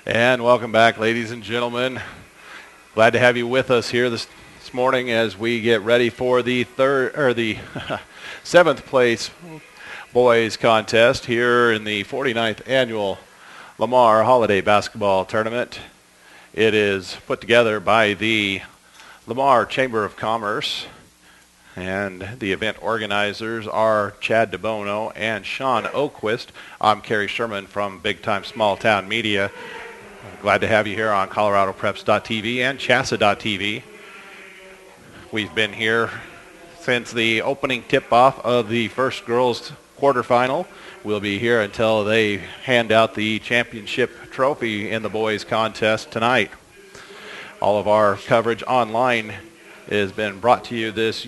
And welcome back, ladies and gentlemen. Glad to have you with us here this morning as we get ready for the seventh place boys contest here in the 49th annual Lamar Holiday Basketball Tournament. It is put together by the Lamar Chamber of Commerce, and the event organizers are Chad DeBono and Sean Oquist. I'm Kerry Sherman from Big Time Small Town Media. Glad to have you here on ColoradoPreps.tv and Chassa.tv. We've been here since the opening tip-off of the first girls quarterfinal. We'll be here until they hand out the championship trophy in the boys contest tonight. All of our coverage online has been brought to you this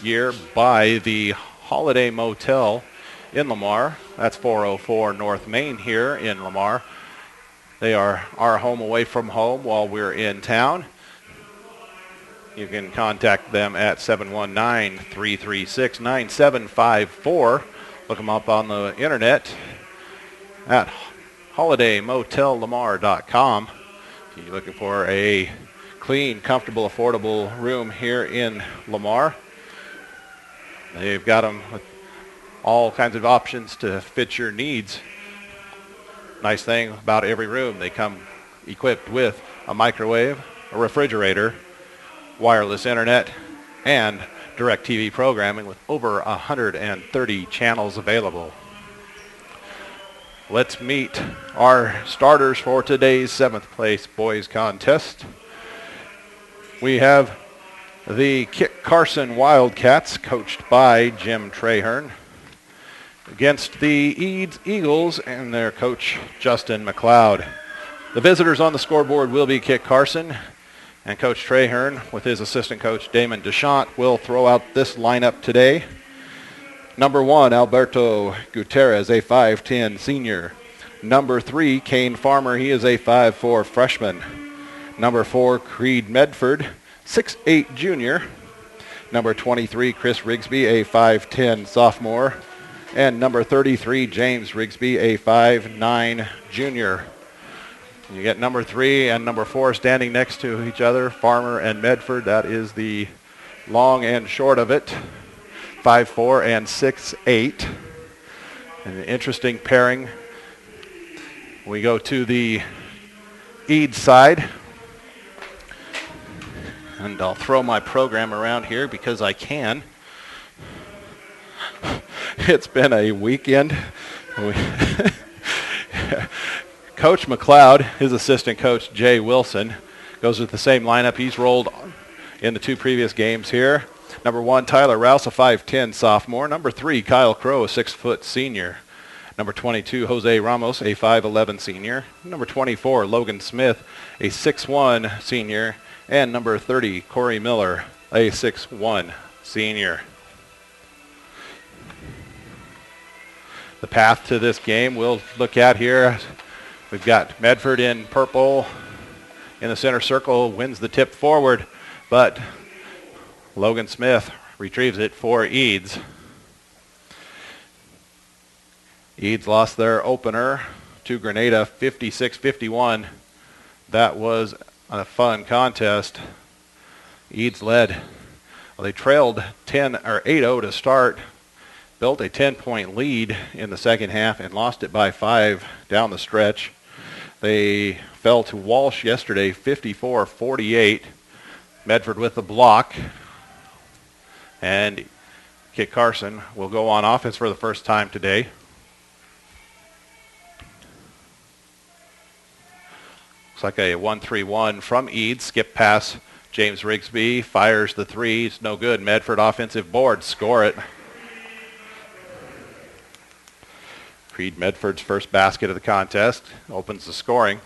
year by the Holiday Motel in Lamar. That's 404 North Main here in Lamar. They are our home away from home while we're in town. You can contact them at 719-336-9754. Look them up on the internet at holidaymotellamar.com. If you're looking for a clean, comfortable, affordable room here in Lamar, they've got them with all kinds of options to fit your needs. Nice thing about every room, they come equipped with a microwave, a refrigerator, wireless internet, and DirecTV programming with over 130 channels available. Let's meet our starters for today's seventh place boys contest. We have the Kit Carson Wildcats, coached by Jim Traherne, against the Eads Eagles and their coach, Justin McLeod. The visitors on the scoreboard will be Kit Carson, and Coach Traherne, with his assistant coach, Damon Deschamps, will throw out this lineup today. Number 1, Alberto Gutierrez, a 5'10 senior. Number 3, Kane Farmer, he is a 5'4 freshman. Number 4, Creed Medford, 6'8 junior. Number 23, Chris Rigsby, a 5'10 sophomore. And number 33, James Rigsby, a 5'9 junior. You get number 3 and number 4 standing next to each other, Farmer and Medford. That is the long and short of it, 5'4 and 6'8. An interesting pairing. We go to the Eads side. And I'll throw my program around here because I can. It's been a weekend. Coach McLeod, his assistant coach, Jay Wilson, goes with the same lineup he's rolled in the two previous games here. Number 1, Tyler Rouse, a 5'10 sophomore. Number 3, Kyle Crow, a 6' senior. Number 22, Jose Ramos, a 5'11 senior. Number 24, Logan Smith, a 6'1 senior. And number 30, Corey Miller, a 6'1 senior. The path to this game we'll look at here. We've got Medford in purple in the center circle, wins the tip forward, but Logan Smith retrieves it for Eads. Eads lost their opener to Grenada 56-51. That was a fun contest. Eads led. Well, they trailed 8-0 to start. Built a 10-point lead in the second half and lost it by 5 down the stretch. They fell to Walsh yesterday, 54-48. Medford with the block. And Kit Carson will go on offense for the first time today. Looks like a 1-3-1 from Eads. Skip pass. James Rigsby fires the three. It's no good. Medford offensive board. Score it. Creed Medford's first basket of the contest opens the scoring.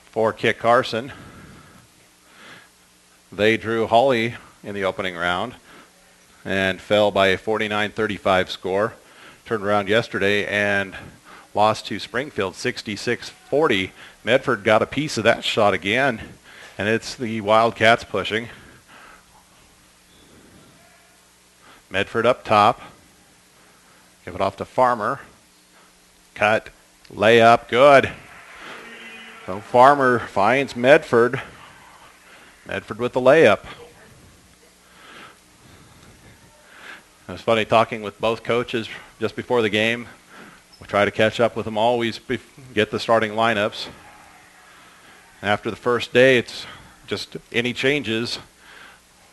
For Kit Carson, they drew Hawley in the opening round and fell by a 49-35 score. Turned around yesterday and lost to Springfield 66-40. Medford got a piece of that shot again, and it's the Wildcats pushing. Medford up top. Give it off to Farmer. Cut Layup, good. So Farmer finds Medford. Medford with the layup. It was funny talking with both coaches just before the game. We try to catch up with them always, get the starting lineups. After the first day, it's just any changes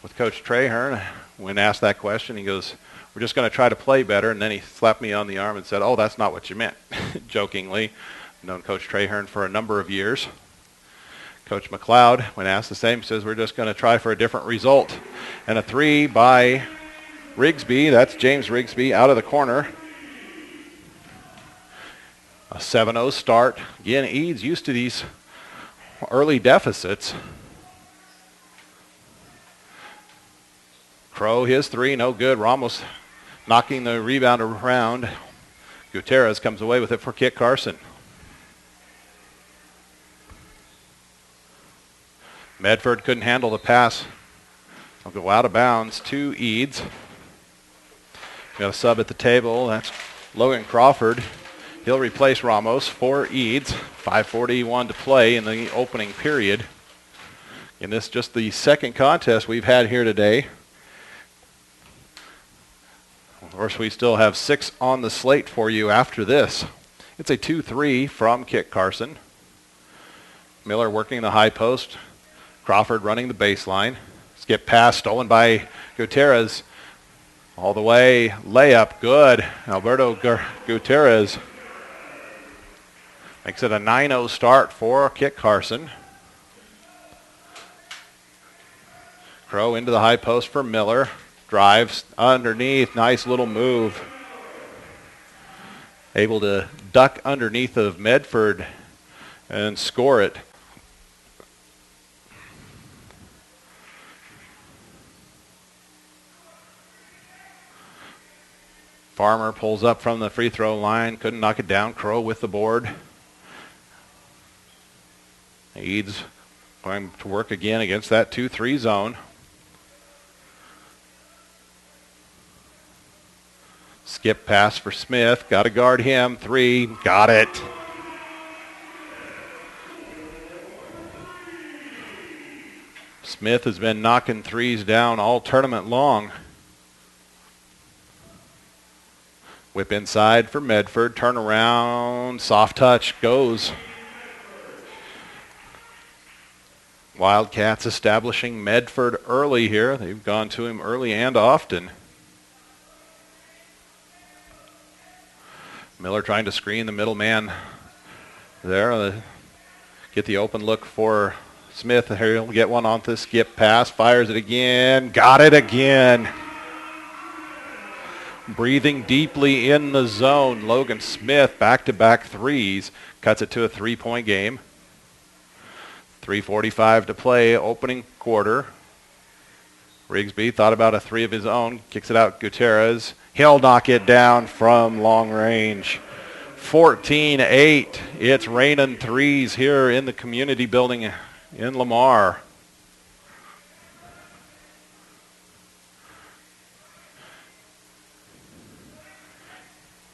with Coach Traherne. When asked that question, he goes, "We're just going to try to play better." And then he slapped me on the arm and said, "Oh, that's not what you meant," jokingly. I've known Coach Traherne for a number of years. Coach McLeod, when asked the same, says, "We're just going to try for a different result." And a three by Rigsby. That's James Rigsby out of the corner. A 7-0 start. Again, Eads used to these early deficits. Crow, his three, no good. Ramos knocking the rebound around. Gutierrez comes away with it for Kit Carson. Medford couldn't handle the pass. I'll go out of bounds to Eads. Got a sub at the table. That's Logan Crawford. He'll replace Ramos for Eads. 5:41 to play in the opening period. And this is just the second contest we've had here today. Of course, we still have 6 on the slate for you after this. It's a 2-3 from Kit Carson. Miller working the high post. Crawford running the baseline. Skip pass stolen by Gutierrez. All the way, layup, good. Alberto Gutierrez makes it a 9-0 start for Kit Carson. Crow into the high post for Miller. Drives underneath, nice little move. Able to duck underneath of Medford and score it. Farmer pulls up from the free throw line. Couldn't knock it down. Crow with the board. Eads going to work again against that 2-3 zone. Skip pass for Smith. Got to guard him. 3. Got it. Smith has been knocking threes down all tournament long. Whip inside for Medford. Turn around. Soft touch goes. Wildcats establishing Medford early here. They've gone to him early and often. Miller trying to screen the middle man there. Get the open look for Smith. Here he'll get one on this skip pass. Fires it again. Got it again. Breathing deeply in the zone. Logan Smith, back-to-back threes. Cuts it to a 3-point game. 3:45 to play, opening quarter. Rigsby thought about a 3 of his own. Kicks it out, Gutierrez. He'll knock it down from long range. 14-8. It's raining threes here in the community building in Lamar.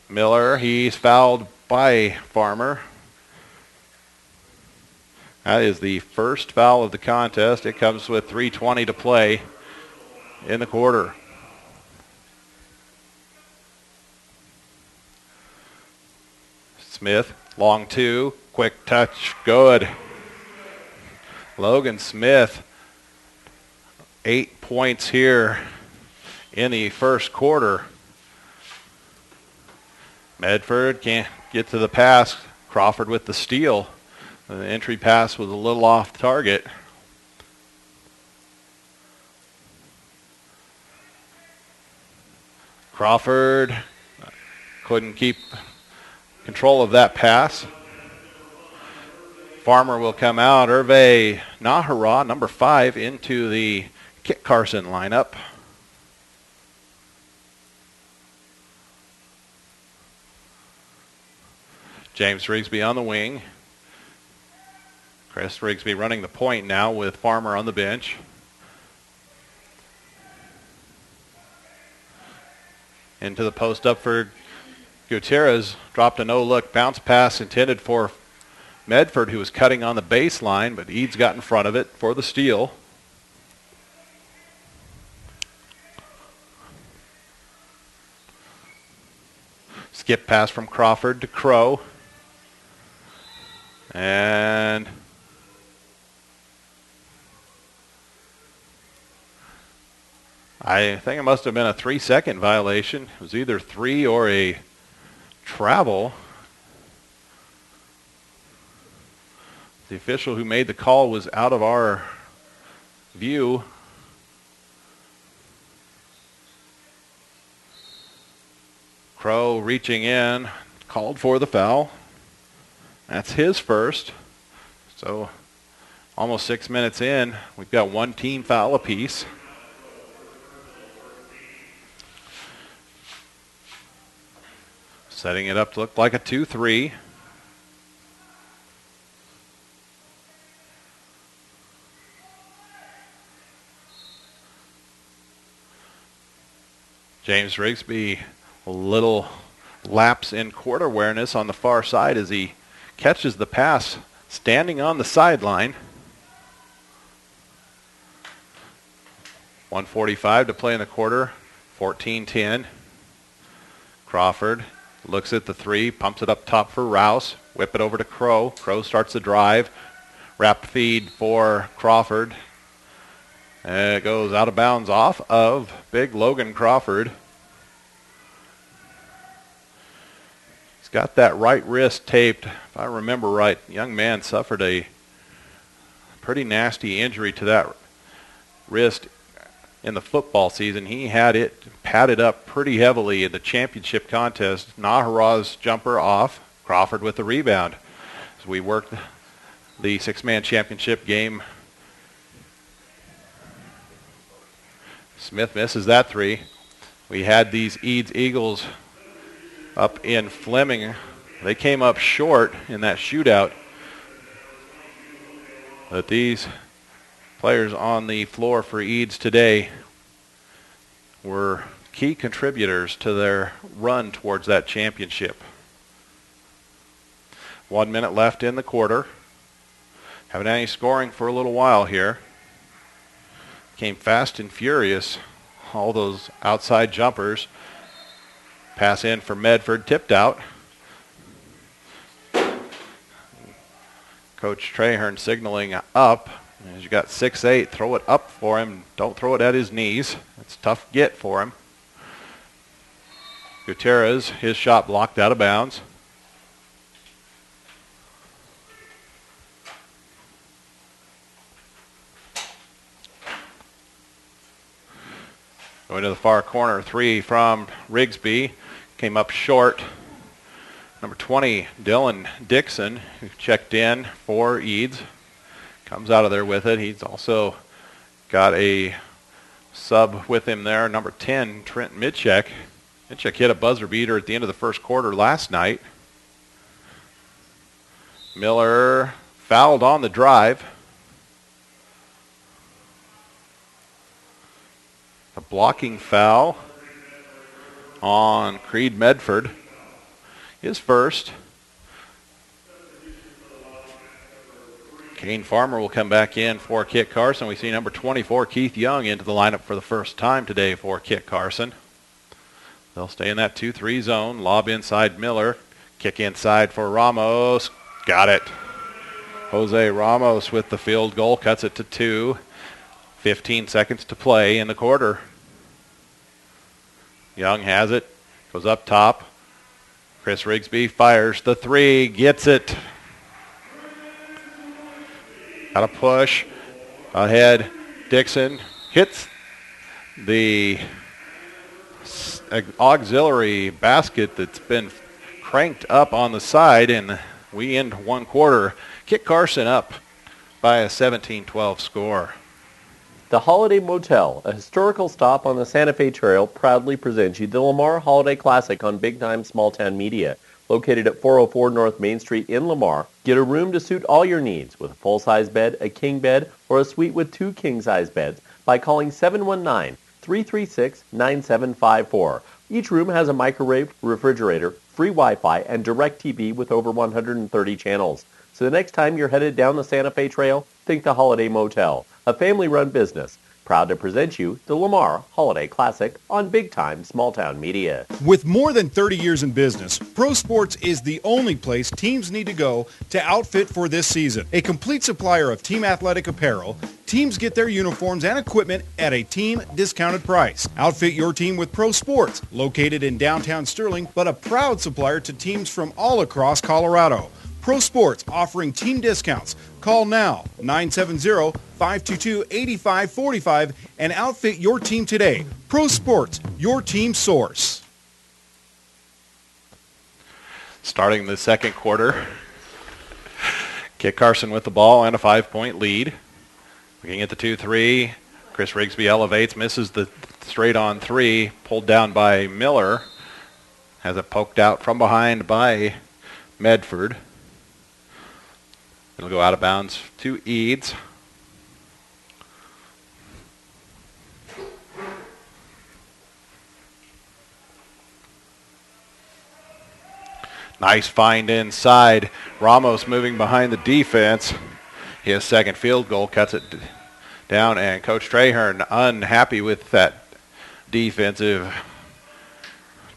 Miller, he's fouled by Farmer. That is the first foul of the contest. It comes with 3:20 to play in the quarter. Smith, long 2, quick touch, good. Logan Smith, 8 points here in the first quarter. Medford can't get to the pass. Crawford with the steal. The entry pass was a little off target. Crawford couldn't keep control of that pass. Farmer will come out. Hervé Nahara, number 5, into the Kit Carson lineup. James Rigsby on the wing. Chris Rigsby running the point now with Farmer on the bench. Into the post up for Gutierrez dropped a no-look bounce pass intended for Medford, who was cutting on the baseline, but Eads got in front of it for the steal. Skip pass from Crawford to Crow. And I think it must have been a 3-second violation. It was either 3 or a travel. The official who made the call was out of our view. Crow reaching in, called for the foul. That's his first. So almost 6 minutes in, we've got one team foul apiece. Setting it up to look like a 2-3. James Rigsby, a little lapse in court awareness on the far side as he catches the pass standing on the sideline. 1:45 to play in the quarter, 14-10. Crawford looks at the three, pumps it up top for Rouse, whip it over to Crow. Crow starts the drive, wrap feed for Crawford. And it goes out of bounds off of big Logan Crawford. He's got that right wrist taped. If I remember right, the young man suffered a pretty nasty injury to that wrist in the football season. He had it padded up pretty heavily in the championship contest. Nahara's jumper off. Crawford with the rebound. As we work the six-man championship game, Smith misses that three. We had these Eads Eagles up in Fleming. They came up short in that shootout. But these players on the floor for Eads today were key contributors to their run towards that championship. 1 minute left in the quarter. Haven't had any scoring for a little while here. Came fast and furious. All those outside jumpers. Pass in for Medford, tipped out. Coach Trahern signaling up. As you got 6'8", throw it up for him. Don't throw it at his knees. It's a tough get for him. Gutierrez, his shot blocked out of bounds. Going to the far corner, three from Rigsby. Came up short. Number 20, Dylan Dixon, who checked in for Eads. Comes out of there with it. He's also got a sub with him there. Number 10, Trent Mitchek. Mitchek hit a buzzer beater at the end of the first quarter last night. Miller fouled on the drive. A blocking foul on Creed Medford. His first. Kane Farmer will come back in for Kit Carson. We see number 24, Keith Young, into the lineup for the first time today for Kit Carson. They'll stay in that 2-3 zone. Lob inside Miller. Kick inside for Ramos. Got it. Jose Ramos with the field goal. Cuts it to 2. 15 seconds to play in the quarter. Young has it. Goes up top. Chris Rigsby fires the three. Gets it. Got a push. Ahead. Dixon hits the auxiliary basket that's been cranked up on the side, and we end one quarter. Kit Carson up by a 17-12 score. The Holiday Motel, a historical stop on the Santa Fe Trail, proudly presents you the Lamar Holiday Classic on Big Time Small Town Media. Located at 404 North Main Street in Lamar, get a room to suit all your needs with a full-size bed, a king bed, or a suite with 2 king-size beds by calling 719-336-9754. Each room has a microwave, refrigerator, free Wi-Fi, and direct TV with over 130 channels. So the next time you're headed down the Santa Fe Trail, think the Holiday Motel, a family-run business. Proud to present you the Lamar Holiday Classic on Big Time Small Town Media. With more than 30 years in business, Pro Sports is the only place teams need to go to outfit for this season. A complete supplier of team athletic apparel, teams get their uniforms and equipment at a team discounted price. Outfit your team with Pro Sports, located in downtown Sterling, but a proud supplier to teams from all across Colorado. Pro Sports offering team discounts. Call now, 970-522-8545, and outfit your team today. Pro Sports, your team source. Starting the second quarter, Kit Carson with the ball and a 5-point lead. Looking at the 2-3, Chris Rigsby elevates, misses the straight-on three, pulled down by Miller. Has it poked out from behind by Medford. It'll go out of bounds to Eads. Nice find inside. Ramos moving behind the defense. His second field goal cuts it down, and Coach Trahern unhappy with that defensive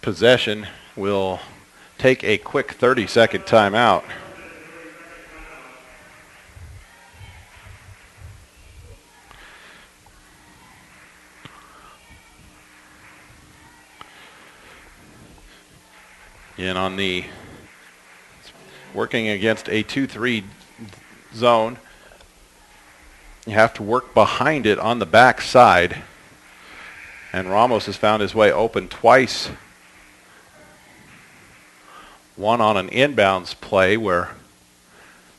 possession will take a quick 30-second timeout. In on the working against a 2-3 zone, you have to work behind it on the back side, and Ramos has found his way open twice. One on an inbounds play where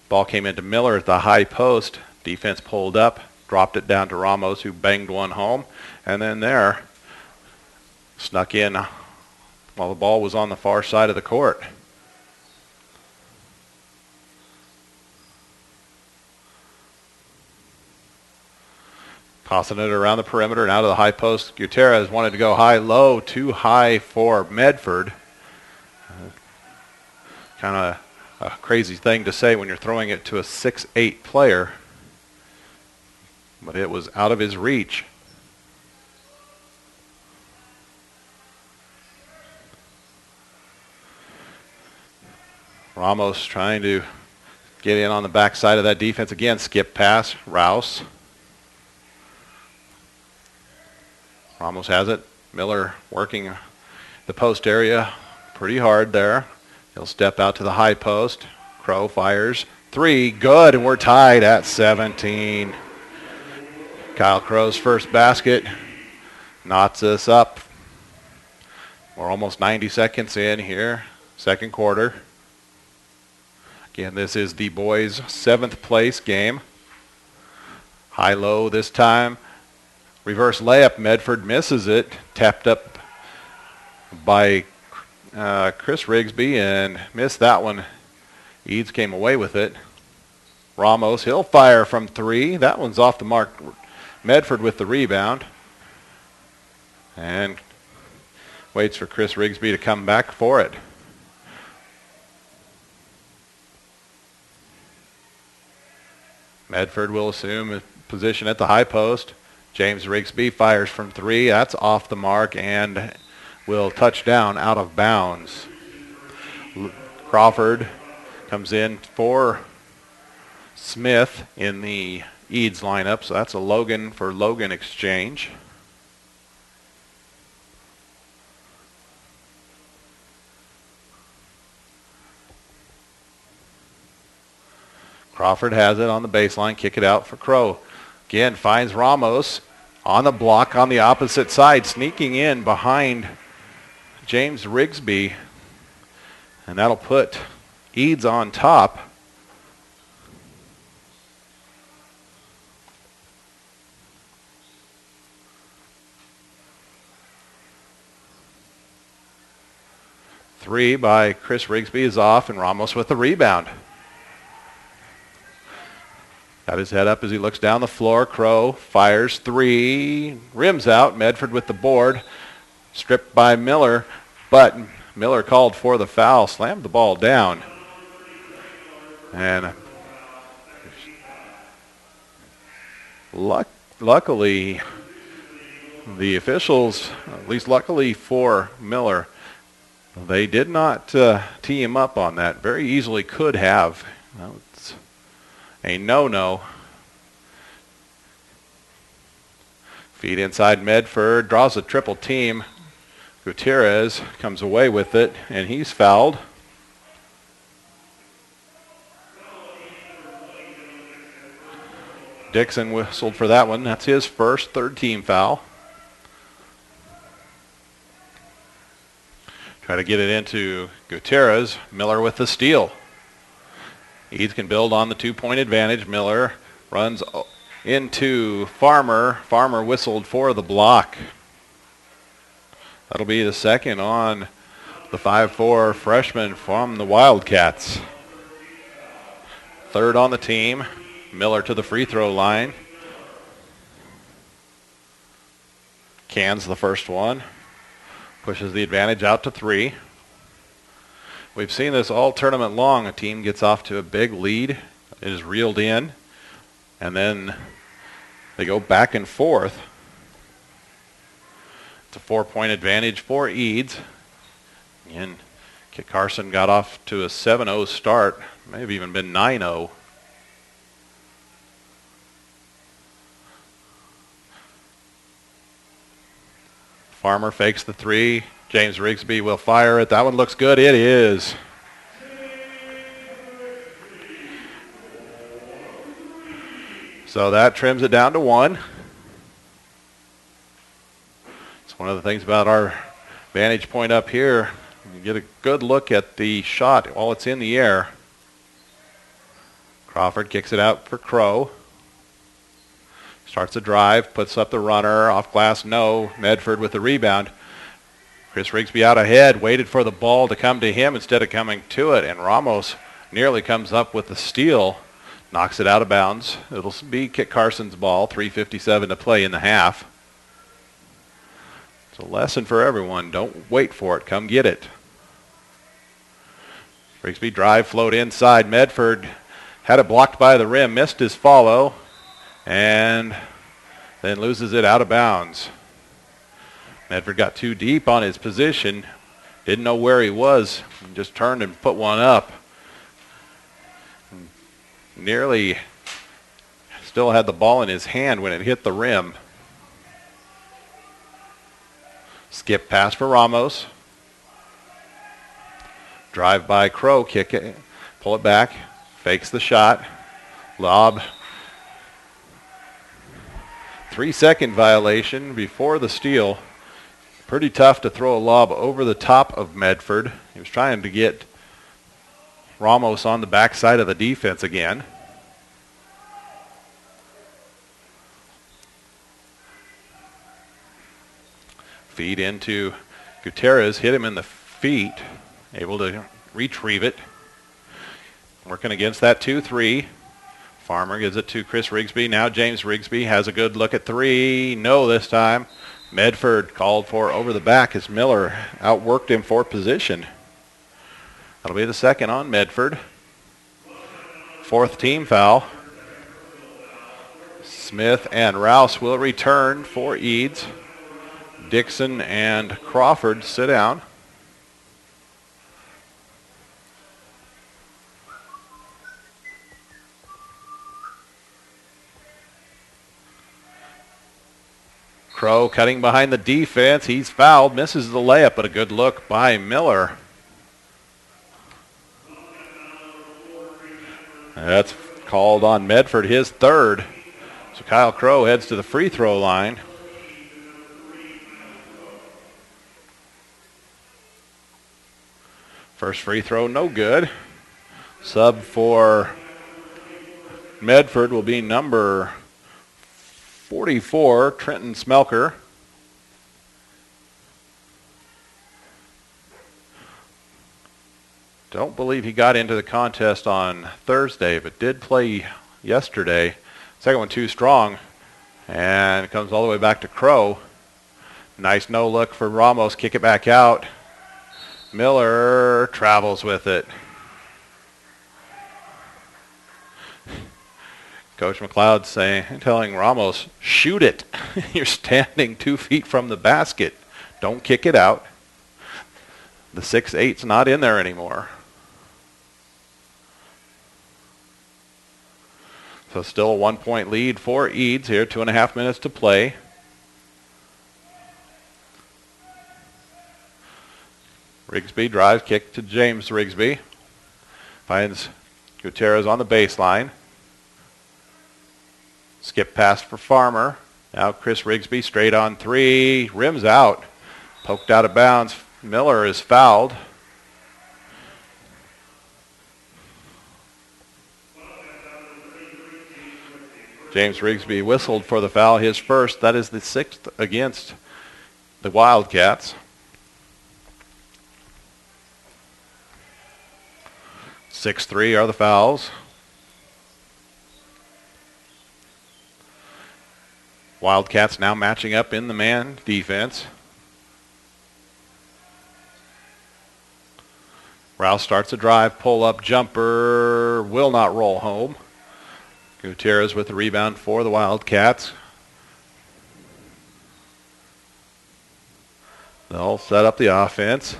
ball came into Miller at the high post, defense pulled up, dropped it down to Ramos, who banged one home, and then there snuck in while the ball was on the far side of the court. Tossing it around the perimeter and out of the high post. Gutierrez wanted to go high-low, too high for Medford. Kind of a crazy thing to say when you're throwing it to a 6'8" player, but it was out of his reach. Ramos trying to get in on the backside of that defense again. Skip pass, Rouse. Ramos has it. Miller working the post area pretty hard there. He'll step out to the high post. Crow fires. Three, good, and we're tied at 17. Kyle Crow's first basket knots us up. We're almost 90 seconds in here, second quarter. Again, this is the boys' 7th place game. High-low this time. Reverse layup. Medford misses it. Tapped up by Chris Rigsby and missed that one. Eads came away with it. Ramos, he'll fire from three. That one's off the mark. Medford with the rebound. And waits for Chris Rigsby to come back for it. Medford will assume a position at the high post. James Rigsby fires from three. That's off the mark and will touch down out of bounds. Crawford comes in for Smith in the Eads lineup, so that's a Logan for Logan exchange. Crawford has it on the baseline, kick it out for Crow. Again, finds Ramos on the block on the opposite side, sneaking in behind James Rigsby. And that'll put Eads on top. Three by Chris Rigsby is off, and Ramos with the rebound. Got his head up as he looks down the floor. Crow fires three, rims out. Medford with the board. stripped by Miller, but Miller called for the foul, slammed the ball down. And luckily, the officials, at least luckily for Miller, they did not tee him up on that. Very easily could have. It's a no-no. Feed inside Medford, draws a triple team. Gutierrez comes away with it, and he's fouled. Dixon whistled for that one. That's his first, third team foul. Try to get it into Gutierrez. Miller with the steal. Eads can build on the 2-point advantage. Miller runs into Farmer. Farmer whistled for the block. That'll be the second on the 5'4" freshman from the Wildcats. Third on the team. Miller to the free throw line. Cans the first one. Pushes the advantage out to 3. We've seen this all tournament long. A team gets off to a big lead, it is reeled in, and then they go back and forth. It's a 4-point advantage for Eads. And Kit Carson got off to a 7-0 start. May have even been 9-0. Farmer fakes the 3. James Rigsby will fire it. That one looks good. It is. So that trims it down to 1. It's one of the things about our vantage point up here. You get a good look at the shot while it's in the air. Crawford kicks it out for Crow. Starts a drive, puts up the runner, off glass, no. Medford with the rebound. Chris Rigsby out ahead, waited for the ball to come to him instead of coming to it, and Ramos nearly comes up with the steal, knocks it out of bounds. It'll be Kit Carson's ball, 3:57 to play in the half. It's a lesson for everyone. Don't wait for it, come get it. Rigsby drive, float inside. Medford had it blocked by the rim, missed his follow, and then loses it out of bounds. Medford got too deep on his position, didn't know where he was, just turned and put one up. Nearly still had the ball in his hand when it hit the rim. Skip pass for Ramos. Drive by Crow, kick it, pull it back, fakes the shot, lob. 3-second violation before the steal. Pretty tough to throw a lob over the top of Medford. He was trying to get Ramos on the backside of the defense again. Feed into Gutierrez, hit him in the feet, able to retrieve it. Working against that 2-3. Farmer gives it to Chris Rigsby. Now James Rigsby has a good look at 3. No this time. Medford called for over the back as Miller outworked him for position. That'll be the second on Medford. 4th team foul. Smith and Rouse will return for Eads. Dixon and Crawford sit down. Crow cutting behind the defense. He's fouled, misses the layup, but a good look by Miller. That's called on Medford, his 3rd. So Kyle Crow heads to the free throw line. First free throw, no good. Sub for Medford will be number 44, Trenton Smelker. Don't believe he got into the contest on Thursday, but did play yesterday. Second one too strong, and it comes all the way back to Crow. Nice no look for Ramos. Kick it back out. Miller travels with it. Coach McLeod telling Ramos, shoot it. You're standing 2 feet from the basket. Don't kick it out. The 6'8's not in there anymore. So still a 1-point lead for Eads here. 2.5 minutes to play. Rigsby drives, kick to James Rigsby. Finds Gutierrez on the baseline. Skip pass for Farmer. Now Chris Rigsby straight on 3. Rims out. Poked out of bounds. Miller is fouled. James Rigsby whistled for the foul, his first. That is the 6th against the Wildcats. 6-3 are the fouls. Wildcats now matching up in the man defense. Rouse starts a drive, pull-up jumper, will not roll home. Gutierrez with the rebound for the Wildcats. They'll set up the offense.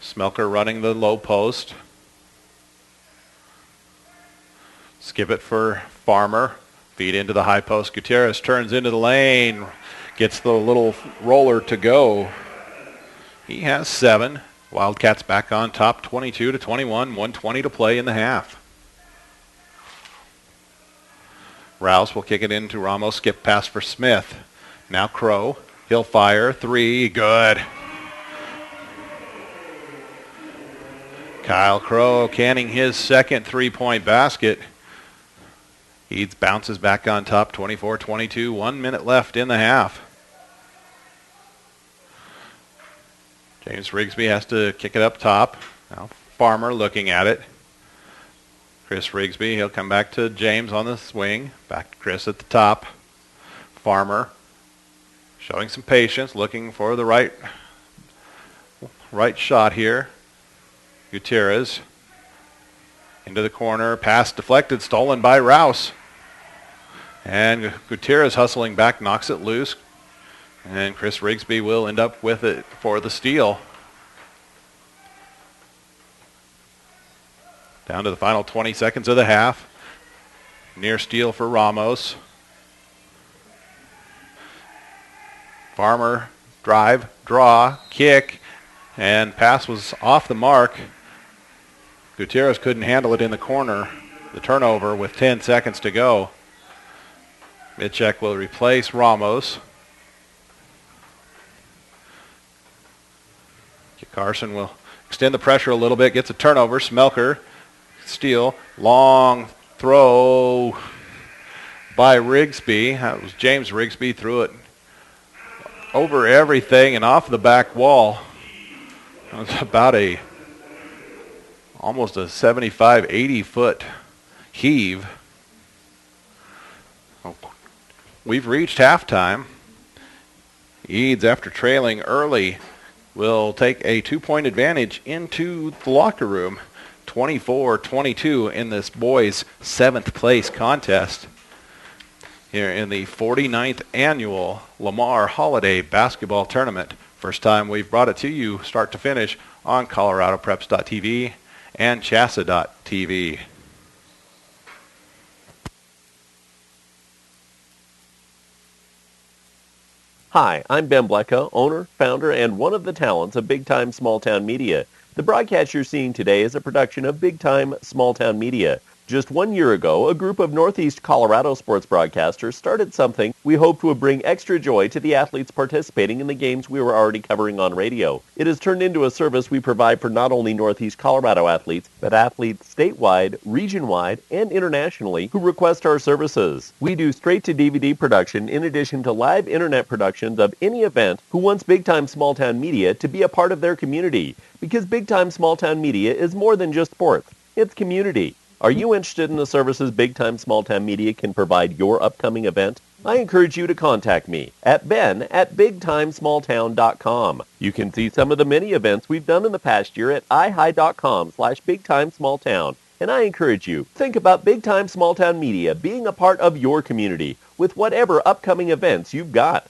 Smelker running the low post. Skip it for Farmer. Feed into the high post. Gutierrez turns into the lane. Gets the little roller to go. He has 7. Wildcats back on top 22-21. 1:20 to play in the half. Rouse will kick it into Ramos. Skip pass for Smith. Now Crow. He'll fire. 3. Good. Kyle Crow canning his second 3-point basket. Eads bounces back on top, 24-22. 1 minute left in the half. James Rigsby has to kick it up top. Now Farmer looking at it. Chris Rigsby, he'll come back to James on the swing. Back to Chris at the top. Farmer showing some patience, looking for the right shot here. Gutierrez into the corner. Pass deflected, stolen by Rouse. And Gutierrez hustling back, knocks it loose. And Chris Rigsby will end up with it for the steal. Down to the final 20 seconds of the half. Near steal for Ramos. Farmer, drive, draw, kick, and pass was off the mark. Gutierrez couldn't handle it in the corner. The turnover with 10 seconds to go. Mitchek will replace Ramos. Carson will extend the pressure a little bit, gets a turnover. Smelker, steal, long throw by Rigsby. That was James Rigsby, threw it over everything and off the back wall. It was about almost a 75, 80-foot heave. We've reached halftime. Eads, after trailing early, will take a 2-point advantage into the locker room. 24-22 in this boys' 7th place contest here in the 49th annual Lamar Holiday Basketball Tournament. First time we've brought it to you start to finish on ColoradoPreps.tv and Chassa.tv. Hi, I'm Ben Blecka, owner, founder, and one of the talents of Big Time Small Town Media. The broadcast you're seeing today is a production of Big Time Small Town Media. Just 1 year ago, a group of Northeast Colorado sports broadcasters started something we hoped would bring extra joy to the athletes participating in the games we were already covering on radio. It has turned into a service we provide for not only Northeast Colorado athletes, but athletes statewide, region-wide, and internationally who request our services. We do straight-to-DVD production in addition to live internet productions of any event who wants Big Time Small Town Media to be a part of their community, because Big Time Small Town Media is more than just sports. It's community. Are you interested in the services Big Time Small Town Media can provide your upcoming event? I encourage you to contact me at ben@bigtimesmalltown.com. You can see some of the many events we've done in the past year at ihigh.com/bigtimesmalltown. And I encourage you, think about Big Time Small Town Media being a part of your community with whatever upcoming events you've got.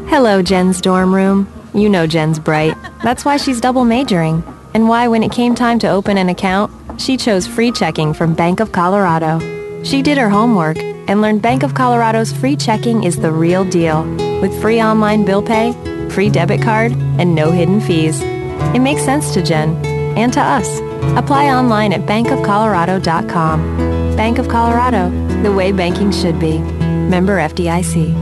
Hello, Jen's dorm room. You know Jen's bright. That's why she's double majoring. And why when it came time to open an account, she chose free checking from Bank of Colorado. She did her homework and learned Bank of Colorado's free checking is the real deal, with free online bill pay, free debit card, and no hidden fees. It makes sense to Jen and to us. Apply online at bankofcolorado.com. Bank of Colorado, the way banking should be. Member FDIC.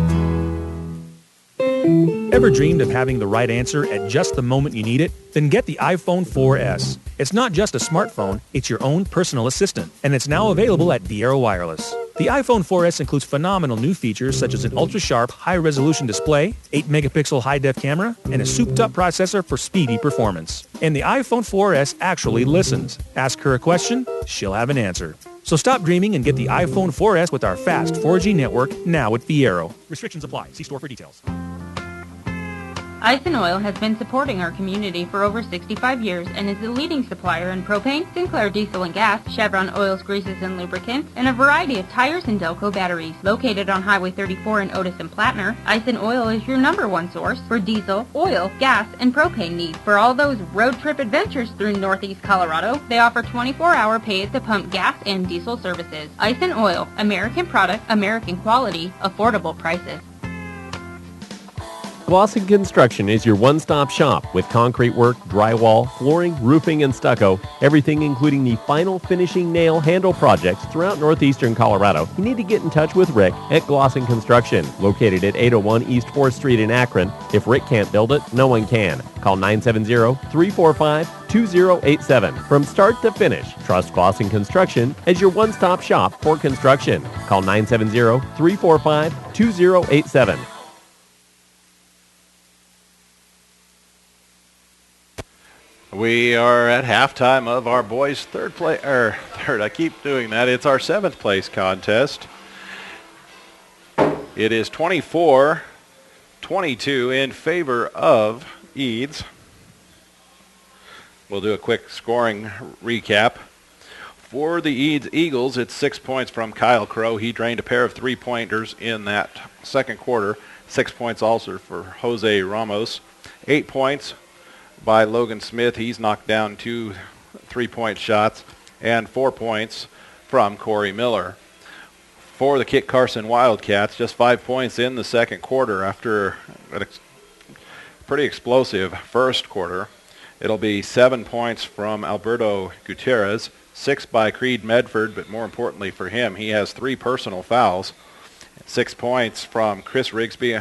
Ever dreamed of having the right answer at just the moment you need it? Then get the iPhone 4S. It's not just a smartphone, it's your own personal assistant, and it's now available at Viero Wireless. The iPhone 4S includes phenomenal new features such as an ultra-sharp, high-resolution display, 8-megapixel high-def camera, and a souped-up processor for speedy performance. And the iPhone 4S actually listens. Ask her a question, she'll have an answer. So stop dreaming and get the iPhone 4S with our fast 4G network now at Viero. Restrictions apply. See store for details. Ice and Oil has been supporting our community for over 65 years and is the leading supplier in propane, Sinclair diesel and gas, Chevron oils, greases, and lubricants, and a variety of tires and Delco batteries. Located on Highway 34 in Otis and Plattner, Ice and Oil is your #1 source for diesel, oil, gas, and propane needs. For all those road trip adventures through Northeast Colorado, they offer 24-hour pay-at-the-pump gas and diesel services. Ice and Oil, American product, American quality, affordable prices. Glosson Construction is your one-stop shop with concrete work, drywall, flooring, roofing, and stucco. Everything including the final finishing nail handle projects throughout northeastern Colorado. You need to get in touch with Rick at Glosson Construction, located at 801 East 4th Street in Akron. If Rick can't build it, no one can. Call 970-345-2087. From start to finish, trust Glosson Construction as your one-stop shop for construction. Call 970-345-2087. We are at halftime of our boys' I keep doing that. It's our 7th place contest. It is 24-22 in favor of Eads. We'll do a quick scoring recap. For the Eads Eagles, it's 6 points from Kyle Crow. He drained a pair of three-pointers in that second quarter. 6 points also for Jose Ramos. 8 points by Logan Smith. He's knocked down 2 3-point shots, and 4 points from Corey Miller. For the Kit Carson Wildcats, just 5 points in the second quarter after a pretty explosive first quarter. It'll be 7 points from Alberto Gutierrez, 6 by Creed Medford, but more importantly for him, he has 3 personal fouls. 6 points from Chris Rigsby,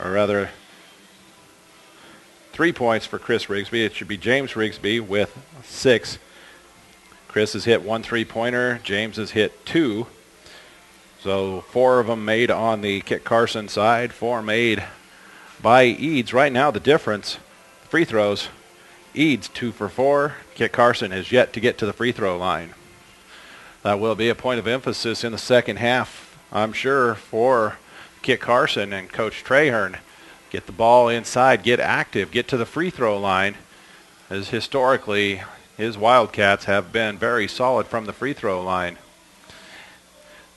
or rather 3 points for Chris Rigsby. It should be James Rigsby with 6. Chris has hit 1 3-pointer. James has hit 2. So 4 of them made on the Kit Carson side, 4 made by Eads. Right now the difference, free throws, Eads 2 for 4. Kit Carson has yet to get to the free throw line. That will be a point of emphasis in the second half, I'm sure, for Kit Carson and Coach Trahern. Get the ball inside, get active, get to the free throw line, as historically his Wildcats have been very solid from the free throw line.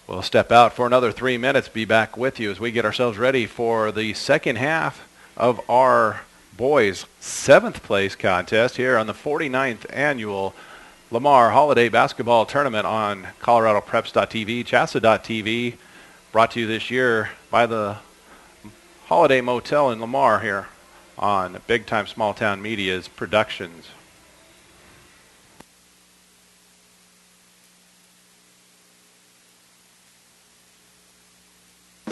We'll step out for another 3 minutes, be back with you as we get ourselves ready for the second half of our boys' 7th place contest here on the 49th annual Lamar Holiday Basketball Tournament on ColoradoPreps.tv, Chassa.tv, brought to you this year by the Holiday Motel in Lamar here on Big Time Small Town Media's Productions.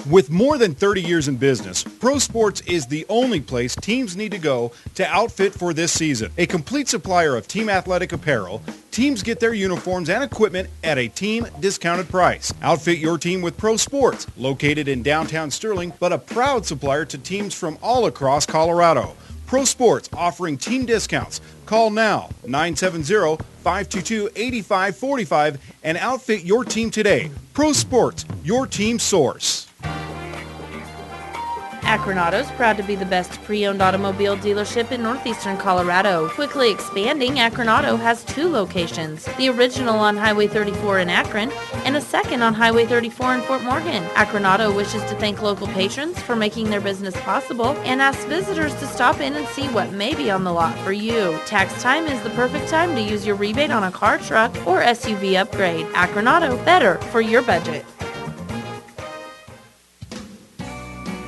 With more than 30 years in business, Pro Sports is the only place teams need to go to outfit for this season. A complete supplier of team athletic apparel, teams get their uniforms and equipment at a team discounted price. Outfit your team with Pro Sports, located in downtown Sterling, but a proud supplier to teams from all across Colorado. Pro Sports offering team discounts. Call now, 970-522-8545, and outfit your team today. Pro Sports, your team source. Akron Auto's proud to be the best pre-owned automobile dealership in northeastern Colorado. Quickly expanding, Akron Auto has 2 locations, the original on Highway 34 in Akron and a second on Highway 34 in Fort Morgan. Akron Auto wishes to thank local patrons for making their business possible and asks visitors to stop in and see what may be on the lot for you. Tax time is the perfect time to use your rebate on a car, truck, or SUV upgrade. Akron Auto, better for your budget.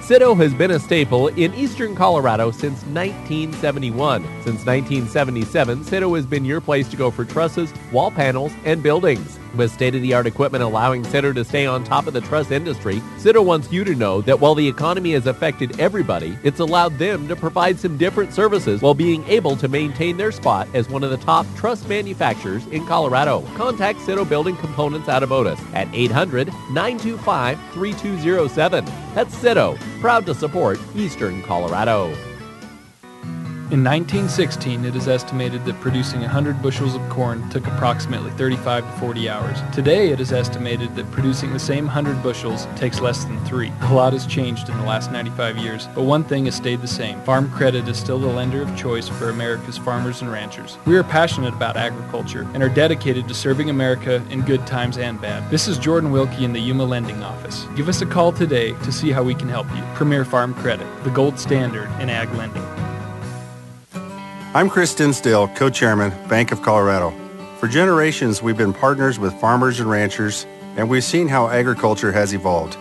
Citto has been a staple in eastern Colorado since 1971. Since 1977, Citto has been your place to go for trusses, wall panels, and buildings. With state-of-the-art equipment allowing Citto to stay on top of the truss industry, Citto wants you to know that while the economy has affected everybody, it's allowed them to provide some different services while being able to maintain their spot as one of the top truss manufacturers in Colorado. Contact Citto Building Components out of Otis at 800-925-3207. That's Citto, proud to support eastern Colorado. In 1916, it is estimated that producing 100 bushels of corn took approximately 35 to 40 hours. Today, it is estimated that producing the same 100 bushels takes less than 3. A lot has changed in the last 95 years, but one thing has stayed the same. Farm Credit is still the lender of choice for America's farmers and ranchers. We are passionate about agriculture and are dedicated to serving America in good times and bad. This is Jordan Wilkie in the Yuma Lending Office. Give us a call today to see how we can help you. Premier Farm Credit, the gold standard in ag lending. I'm Chris Dinsdale, co-chairman, Bank of Colorado. For generations, we've been partners with farmers and ranchers, and we've seen how agriculture has evolved.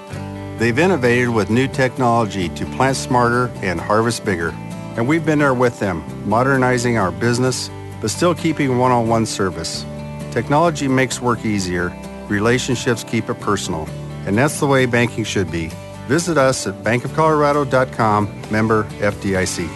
They've innovated with new technology to plant smarter and harvest bigger. And we've been there with them, modernizing our business, but still keeping one-on-one service. Technology makes work easier, relationships keep it personal, and that's the way banking should be. Visit us at bankofcolorado.com, member FDIC.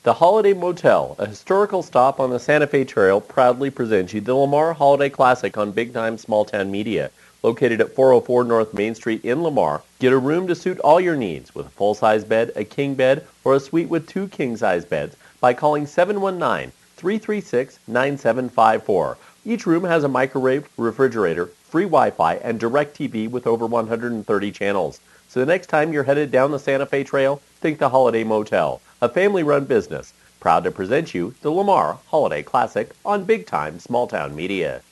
The Holiday Motel, a historical stop on the Santa Fe Trail, proudly presents you the Lamar Holiday Classic on Big Time Small Town Media. Located at 404 North Main Street in Lamar, get a room to suit all your needs with a full-size bed, a king bed, or a suite with 2 king-size beds by calling 719-336-9754. Each room has a microwave, refrigerator, free Wi-Fi, and direct TV with over 130 channels. So the next time you're headed down the Santa Fe Trail, think the Holiday Motel, a family-run business, proud to present you the Lamar Holiday Classic on Big Time Small Town Media.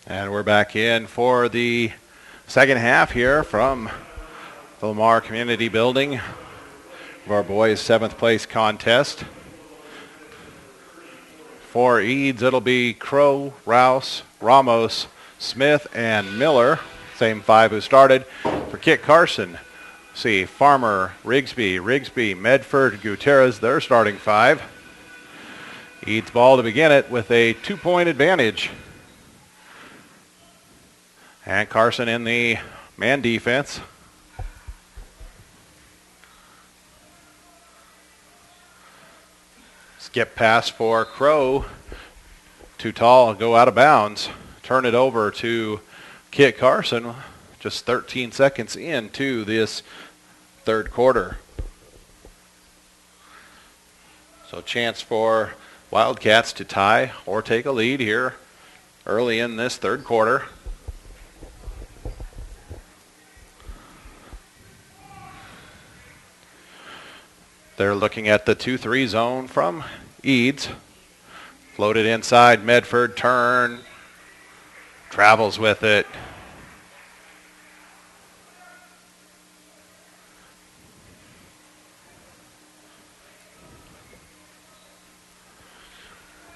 And we're back in for the second half here from the Lamar Community Building of our boys' 7th place contest. For Eads, it'll be Crow, Rouse, Ramos, Smith, and Miller. Same 5 who started. For Kit Carson, see Farmer, Rigsby, Medford, Gutierrez, their starting 5. Eads ball to begin it with a 2-point advantage. And Carson in the man defense. Skip pass for Crow. Too tall, go out of bounds. Turn it over to Kit Carson just 13 seconds into this third quarter. So chance for Wildcats to tie or take a lead here early in this third quarter. They're looking at the 2-3 zone from Eads. Floated inside, Medford, turn, travels with it.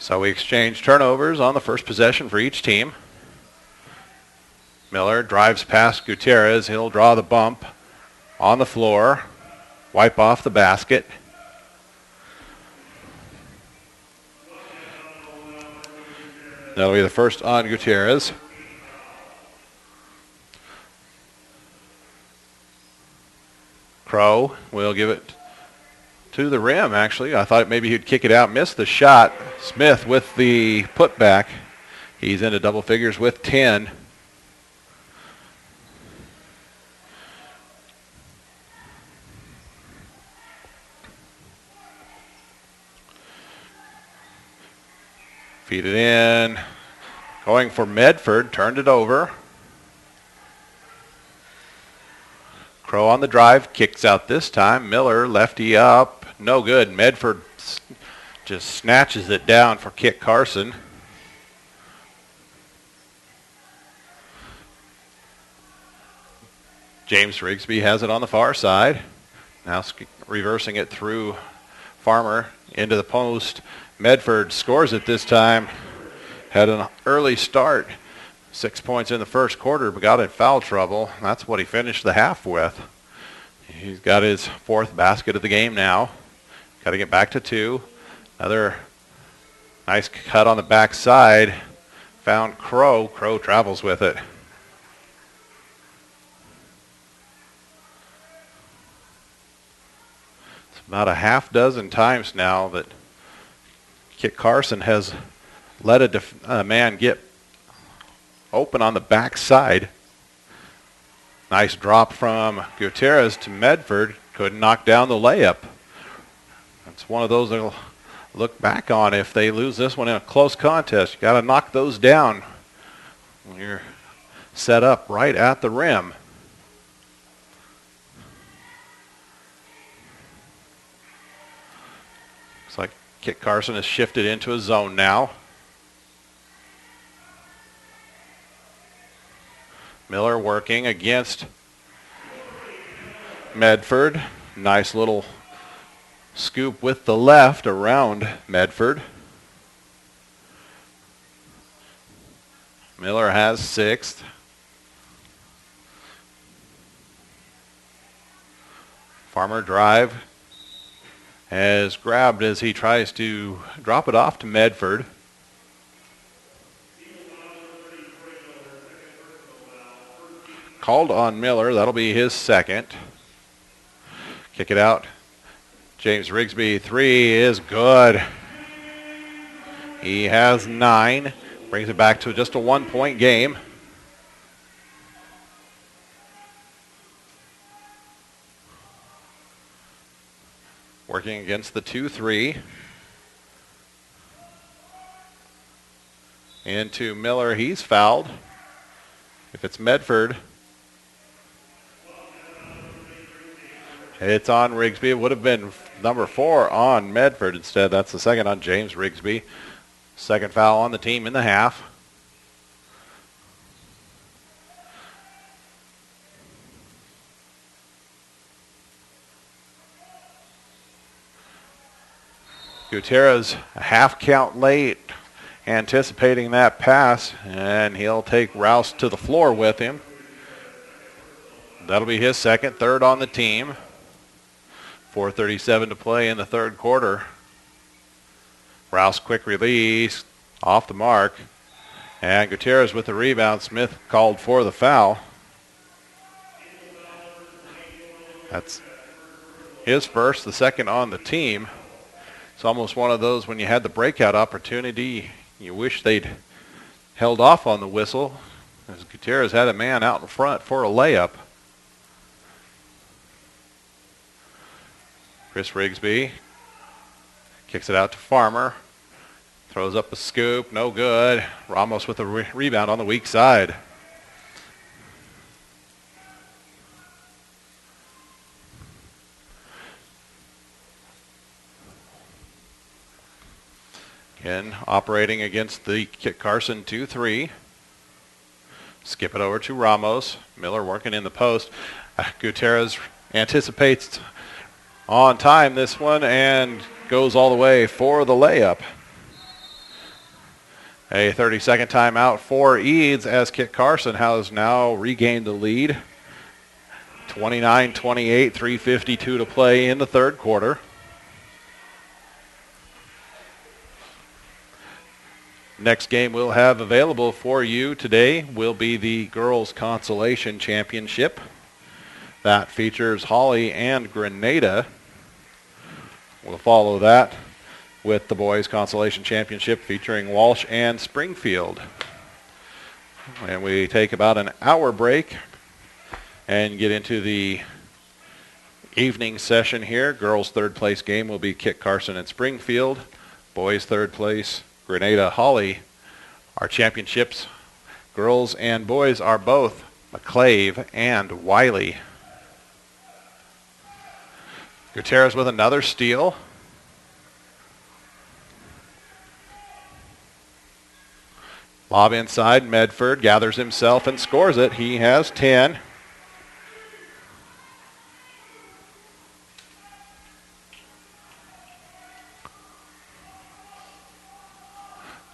So we exchange turnovers on the first possession for each team. Miller drives past Gutierrez. He'll draw the bump on the floor, wipe off the basket. That'll be the first on Gutierrez. Crow will give it to the rim, actually. I thought maybe he'd kick it out, missed the shot. Smith with the putback. He's into double figures with 10. Feed it in. Going for Medford, turned it over. Crow on the drive, kicks out this time. Miller, lefty up, no good. Medford just snatches it down for Kit Carson. James Rigsby has it on the far side. Now reversing it through Farmer into the post. Medford scores it this time. Had an early start. 6 points in the first quarter, but got in foul trouble. That's what he finished the half with. He's got his fourth basket of the game now. Got to get back to 2. Another nice cut on the backside. Found Crow. Crow travels with it. It's about a half dozen times now that Kit Carson has let a man get open on the backside. Nice drop from Gutierrez to Medford. Couldn't knock down the layup. It's one of those they'll look back on if they lose this one in a close contest. You got to knock those down when you're set up right at the rim. Looks like Kit Carson has shifted into a zone now. Miller working against Medford. Nice little scoop with the left around Medford. Miller has 6th. Farmer drive has grabbed as he tries to drop it off to Medford. Called on Miller. That'll be his second. Kick it out. James Rigsby, 3 is good. He has 9. Brings it back to just a 1-point game. Working against the 2-3. Into Miller. He's fouled. If it's Medford, it's on Rigsby. It would have been number 4 on Medford instead. That's the second on James Rigsby. Second foul on the team in the half. Gutierrez a half count late, anticipating that pass, and he'll take Rouse to the floor with him. That'll be his second, third on the team. 4:37 to play in the third quarter. Rouse quick release, off the mark. And Gutierrez with the rebound. Smith called for the foul. That's his first, the second on the team. It's almost one of those when you had the breakout opportunity, you wish they'd held off on the whistle, as Gutierrez had a man out in front for a layup. Chris Rigsby kicks it out to Farmer. Throws up a scoop, no good. Ramos with a rebound on the weak side. Again, operating against the Kit Carson 2-3. Skip it over to Ramos. Miller working in the post. Gutierrez anticipates on time this one and goes all the way for the layup. A 30-second timeout for Eads as Kit Carson has now regained the lead. 29-28, 3:52 to play in the third quarter. Next game we'll have available for you today will be the Girls Consolation Championship. That features Holly and Grenada. We'll follow that with the Boys Consolation Championship featuring Walsh and Springfield. And we take about an hour break and get into the evening session here. Girls' third place game will be Kit Carson and Springfield. Boys' third place, Grenada Holly. Our championships, girls and boys, are both McClave and Wiley. Gutierrez with another steal. Lob inside, Medford gathers himself and scores it. He has 10.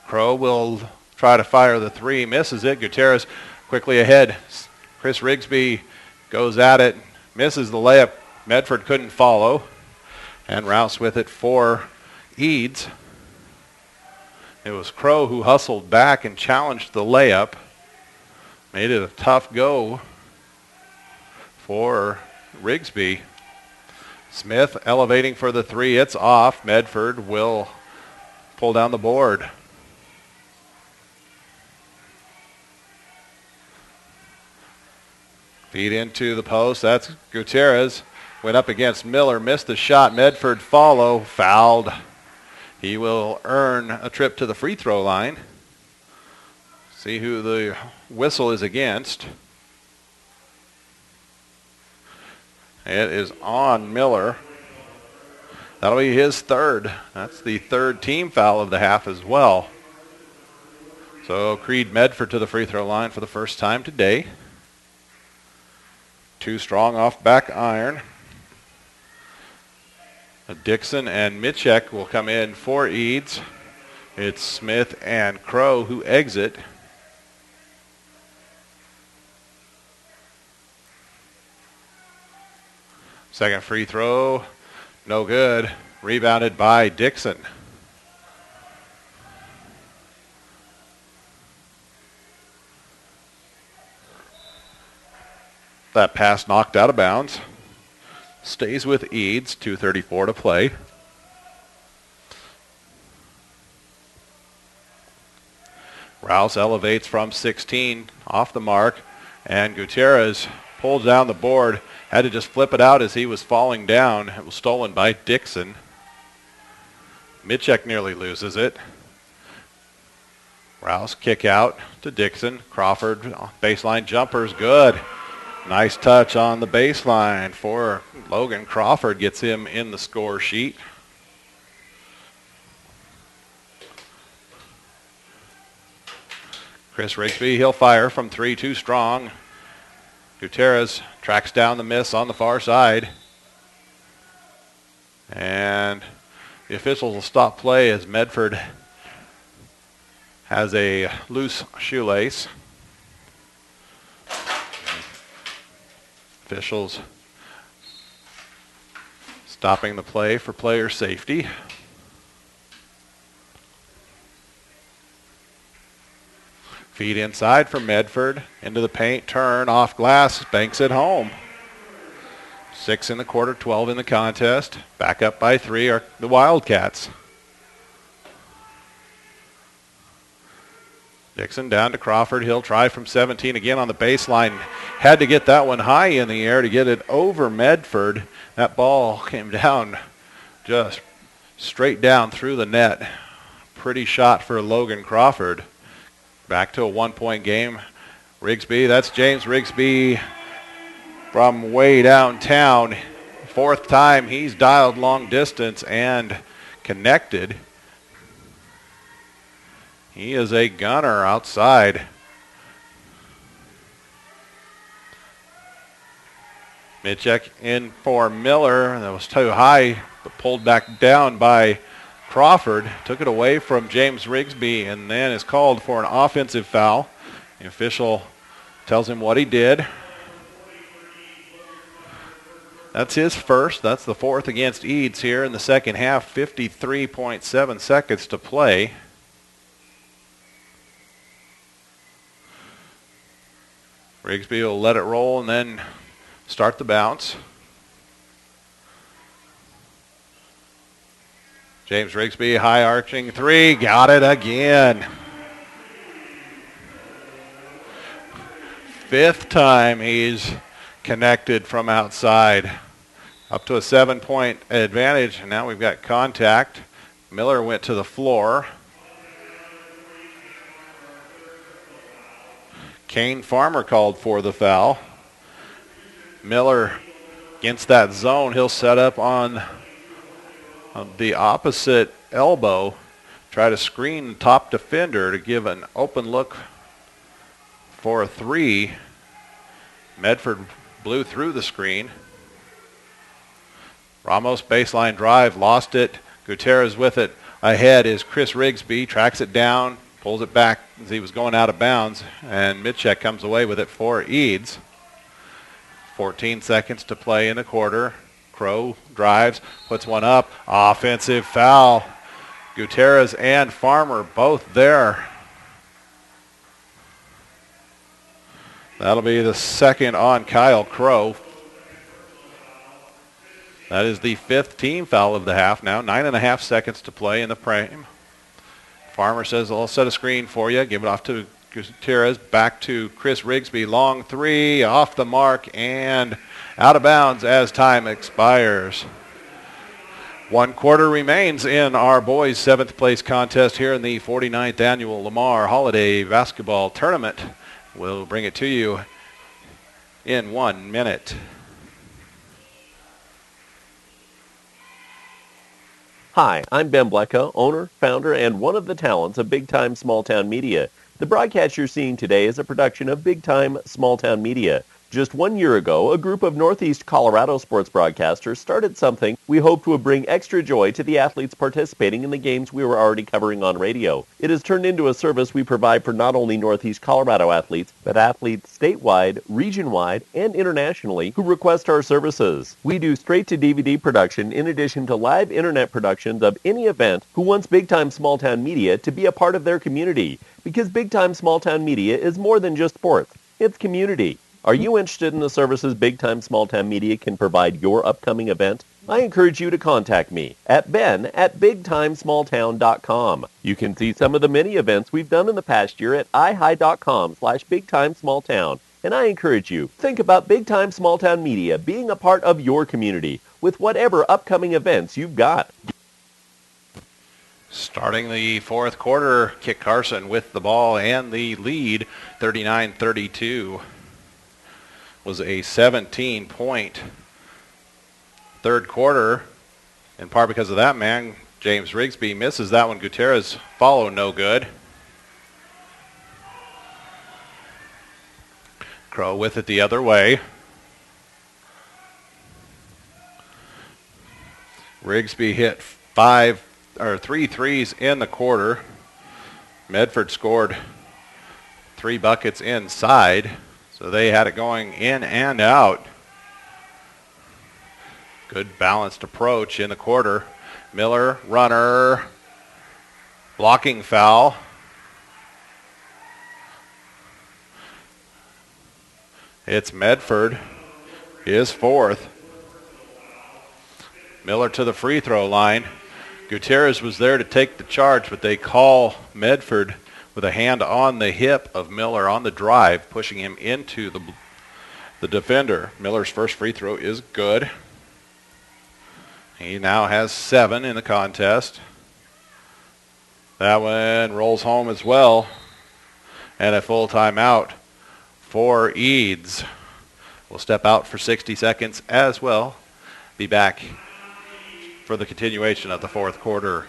Crow will try to fire the three, misses it. Gutierrez quickly ahead. Chris Rigsby goes at it, misses the layup. Medford couldn't follow. And Rouse with it for Eads. It was Crow who hustled back and challenged the layup. Made it a tough go for Rigsby. Smith elevating for the three. It's off. Medford will pull down the board. Feed into the post. That's Gutierrez. Went up against Miller. Missed the shot. Medford follow. Fouled. He will earn a trip to the free throw line. See who the whistle is against. It is on Miller. That'll be his third. That's the third team foul of the half as well. So Creed Medford to the free throw line for the first time today. Too strong off back iron. Dixon and Mitchek will come in for Eads. It's Smith and Crow who exit. Second free throw, no good. Rebounded by Dixon. That pass knocked out of bounds. Stays with Eads, 2:34 to play. Rouse elevates from 16 off the mark, and Gutierrez pulls down the board. Had to just flip it out as he was falling down. It was stolen by Dixon. Mitchek nearly loses it. Rouse kick out to Dixon. Crawford baseline jumper's good. Nice touch on the baseline for Logan Crawford. Gets him in the score sheet. Chris Rigsby, he'll fire from three, too strong. Gutierrez tracks down the miss on the far side. And the officials will stop play as Medford has a loose shoelace. Officials stopping the play for player safety. Feed inside for Medford. Into the paint, turn, off glass, banks it home. 6 in the quarter, 12 in the contest. Back up by 3 are the Wildcats. Dixon down to Crawford. He'll try from 17 again on the baseline. Had to get that one high in the air to get it over Medford. That ball came down just straight down through the net. Pretty shot for Logan Crawford. Back to a 1-point game. Rigsby, that's James Rigsby from way downtown. 4th time he's dialed long distance and connected. He is a gunner outside. Mitchek in for Miller. That was too high, but pulled back down by Crawford took it away from James Rigsby and then is called for an offensive foul. The official tells him what he did. That's his first. That's the fourth against Eads here in the second half. 53.7 seconds to play. Rigsby will let it roll and then start the bounce. James Rigsby, high arching three, got it again. Fifth time he's connected from outside. Up to a 7-point advantage, and now we've got contact. Miller went to the floor. Kane Farmer called for the foul. Miller against that zone. He'll set up on the opposite elbow, try to screen the top defender to give an open look for a three. Medford blew through the screen. Ramos baseline drive, lost it. Gutierrez with it. Ahead is Chris Rigsby, tracks it down, pulls it back as he was going out of bounds, and Mitchek comes away with it for Eads. 14 seconds to play in the quarter. Crow drives, puts one up, offensive foul. Gutierrez and Farmer both there. That'll be the second on Kyle Crow. That is the fifth team foul of the half now. 9.5 seconds to play in the frame. Farmer says, I'll set a screen for you. Give it off to Gutierrez. Back to Chris Rigsby. Long three, off the mark, and out of bounds as time expires. 1 quarter remains in our boys' 7th place contest here in the 49th annual Lamar Holiday Basketball Tournament. We'll bring it to you in 1 minute. Hi, I'm Ben Blecka, owner, founder, and one of the talents of Big Time Small Town Media. The broadcast you're seeing today is a production of Big Time Small Town Media. Just 1 year ago, a group of Northeast Colorado sports broadcasters started something we hoped would bring extra joy to the athletes participating in the games we were already covering on radio. It has turned into a service we provide for not only Northeast Colorado athletes, but athletes statewide, region-wide, and internationally who request our services. We do straight-to-DVD production in addition to live internet productions of any event who wants Big Time Small Town Media to be a part of their community. Because Big Time Small Town Media is more than just sports. It's community. Are you interested in the services Big Time Small Town Media can provide your upcoming event? I encourage you to contact me at ben@bigtimesmalltown.com. You can see some of the many events we've done in the past year at ihi.com/bigtimesmalltown. And I encourage you, think about Big Time Small Town Media being a part of your community with whatever upcoming events you've got. Starting the fourth quarter, Kit Carson with the ball and the lead, 39-32. Was a 17-point third quarter, in part because of that man. James Rigsby misses that one. Gutierrez follow no good. Crow with it the other way. Rigsby hit 3 threes in the quarter. Medford scored 3 buckets inside. So they had it going in and out. Good balanced approach in the quarter. Miller, runner, blocking foul. It's Medford, his fourth. Miller to the free throw line. Gutierrez was there to take the charge, but they call Medford with a hand on the hip of Miller on the drive, pushing him into the defender. Miller's first free throw is good. He now has 7 in the contest. That one rolls home as well. And a full timeout for Eads. We'll step out for 60 seconds as well. Be back for the continuation of the fourth quarter.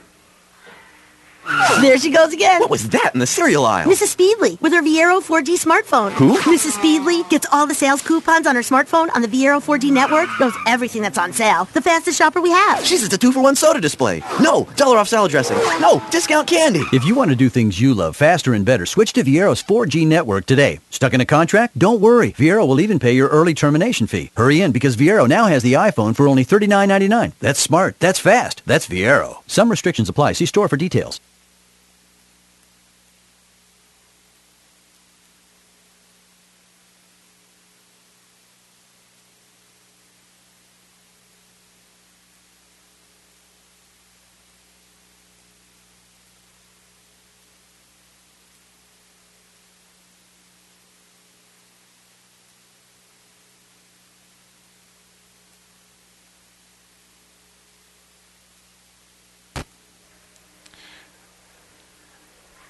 There she goes again. What was that in the cereal aisle? Mrs. Speedley with her Viero 4G smartphone. Who? Mrs. Speedley gets all the sales coupons on her smartphone on the Viero 4G network. Knows everything that's on sale. The fastest shopper we have. Jeez, it's a 2-for-1 soda display. No, $1 off salad dressing. No, discount candy. If you want to do things you love faster and better, switch to Viero's 4G network today. Stuck in a contract? Don't worry. Viero will even pay your early termination fee. Hurry in because Viero now has the iPhone for only $39.99. That's smart. That's fast. That's Viero. Some restrictions apply. See store for details.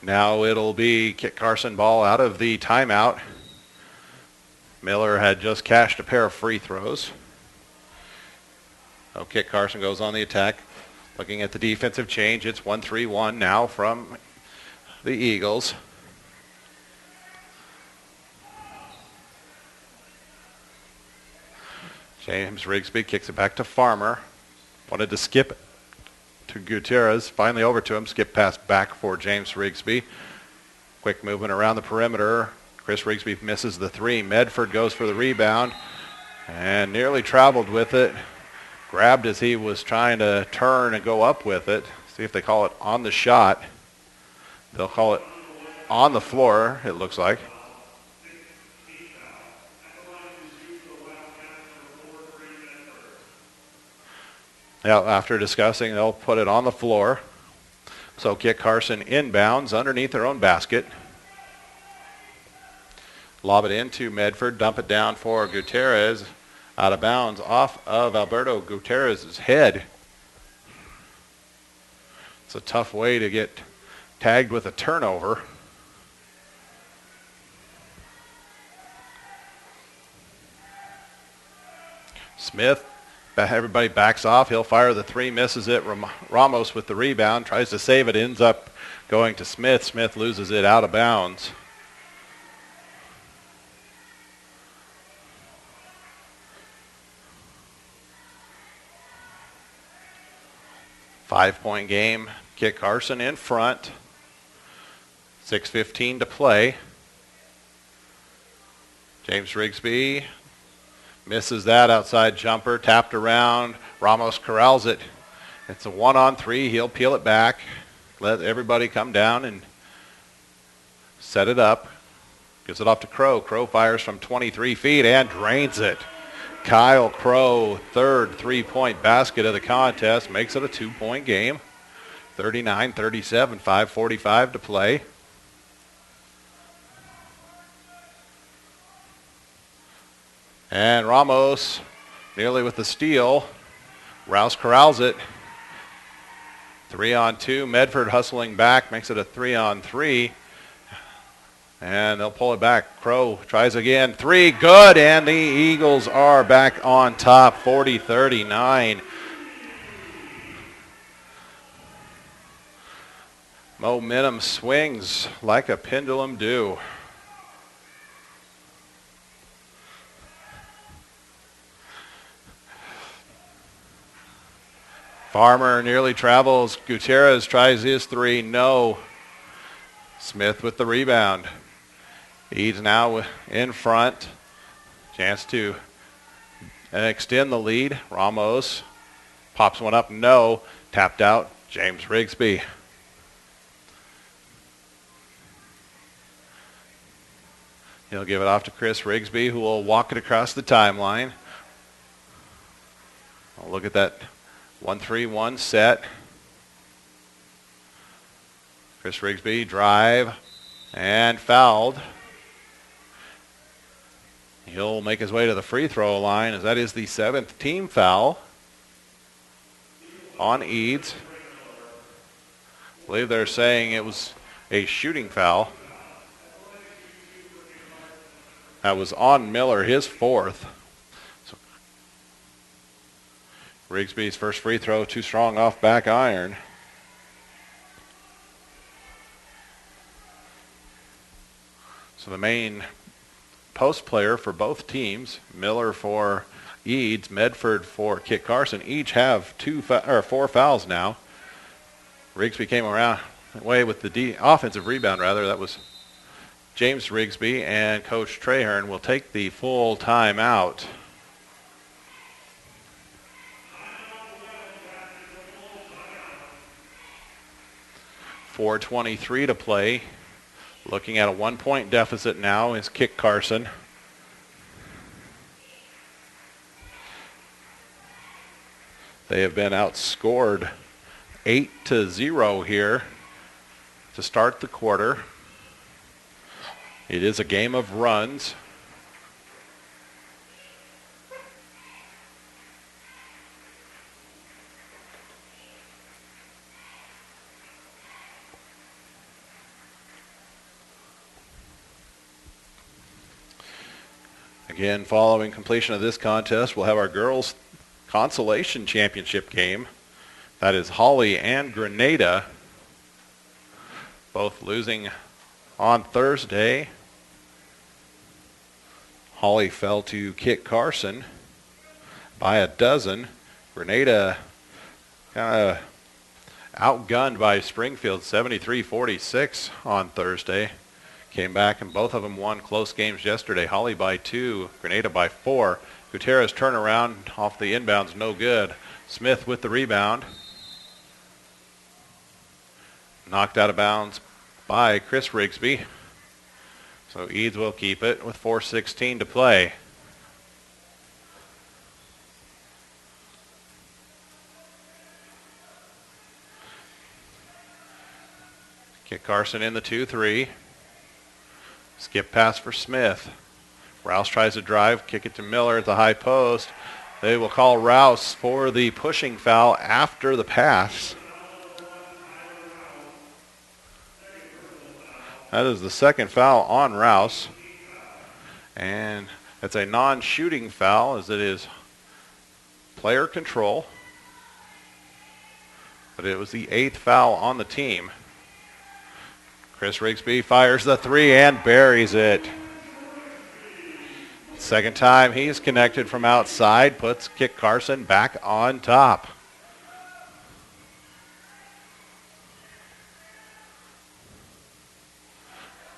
Now it'll be Kit Carson ball out of the timeout. Miller had just cashed a pair of free throws. So Kit Carson goes on the attack. Looking at the defensive change, it's 1-3-1 now from the Eagles. James Rigsby kicks it back to Farmer. Wanted to skip it to Gutierrez. Finally over to him. Skip pass back for James Rigsby. Quick movement around the perimeter. Chris Rigsby misses the three. Medford goes for the rebound and nearly traveled with it. Grabbed as he was trying to turn and go up with it. See if they call it on the shot. They'll call it on the floor, it looks like. Now, after discussing, they'll put it on the floor. So Kit Carson inbounds underneath their own basket. Lob it into Medford, dump it down for Gutierrez. Out of bounds off of Alberto Gutierrez's head. It's a tough way to get tagged with a turnover. Smith. Everybody backs off. He'll fire the three, misses it. Ramos with the rebound, tries to save it, ends up going to Smith. Smith loses it out of bounds. Five-point game. Kit Carson in front. 6:15 to play. James Rigsby misses that outside jumper, tapped around. Ramos corrals it. It's a 1-on-3. He'll peel it back. Let everybody come down and set it up. Gives it off to Crow. Crow fires from 23 feet and drains it. Kyle Crow, third three-point basket of the contest, makes it a two-point game. 39-37, 5:45 to play. And Ramos nearly with the steal. Rouse corrals it. 3-on-2. Medford hustling back, makes it a 3-on-3. And they'll pull it back. Crow tries again. Three, good. And the Eagles are back on top, 40-39. Momentum swings like a pendulum do. Farmer nearly travels. Gutierrez tries his three. No. Smith with the rebound. Eads now in front. Chance to extend the lead. Ramos pops one up. No. Tapped out. James Rigsby. He'll give it off to Chris Rigsby, who will walk it across the timeline. I'll look at that 1-3-1 set. Chris Rigsby drive and fouled. He'll make his way to the free throw line as that is the 7th team foul on Eads. I believe they're saying it was a shooting foul. That was on Miller, his 4th. So Rigsby's first free throw too strong off back iron. So the main post player for both teams, Miller for Eads, Medford for Kit Carson, each have 4 fouls now. Rigsby came away with the offensive rebound, rather. That was James Rigsby, and Coach Trahern will take the full timeout. .423 to play. Looking at a 1-point deficit now is Kit Carson. They have been outscored 8-0 here to start the quarter. It is a game of runs. Again, following completion of this contest, we'll have our girls' consolation championship game. That is Holly and Grenada, both losing on Thursday. Holly fell to Kit Carson by a dozen. Grenada kind of outgunned by Springfield 73-46 on Thursday. Came back and both of them won close games yesterday. Holly by 2, Grenada by 4. Gutierrez turnaround off the inbounds, no good. Smith with the rebound. Knocked out of bounds by Chris Rigsby. So Eads will keep it with 4:16 to play. Kit Carson in the 2-3. Skip pass for Smith. Rouse tries to drive, kick it to Miller at the high post. They will call Rouse for the pushing foul after the pass. That is the second foul on Rouse. And it's a non-shooting foul as it is player control. But it was the 8th foul on the team. Chris Rigsby fires the 3 and buries it. Second time he's connected from outside, puts Kit Carson back on top.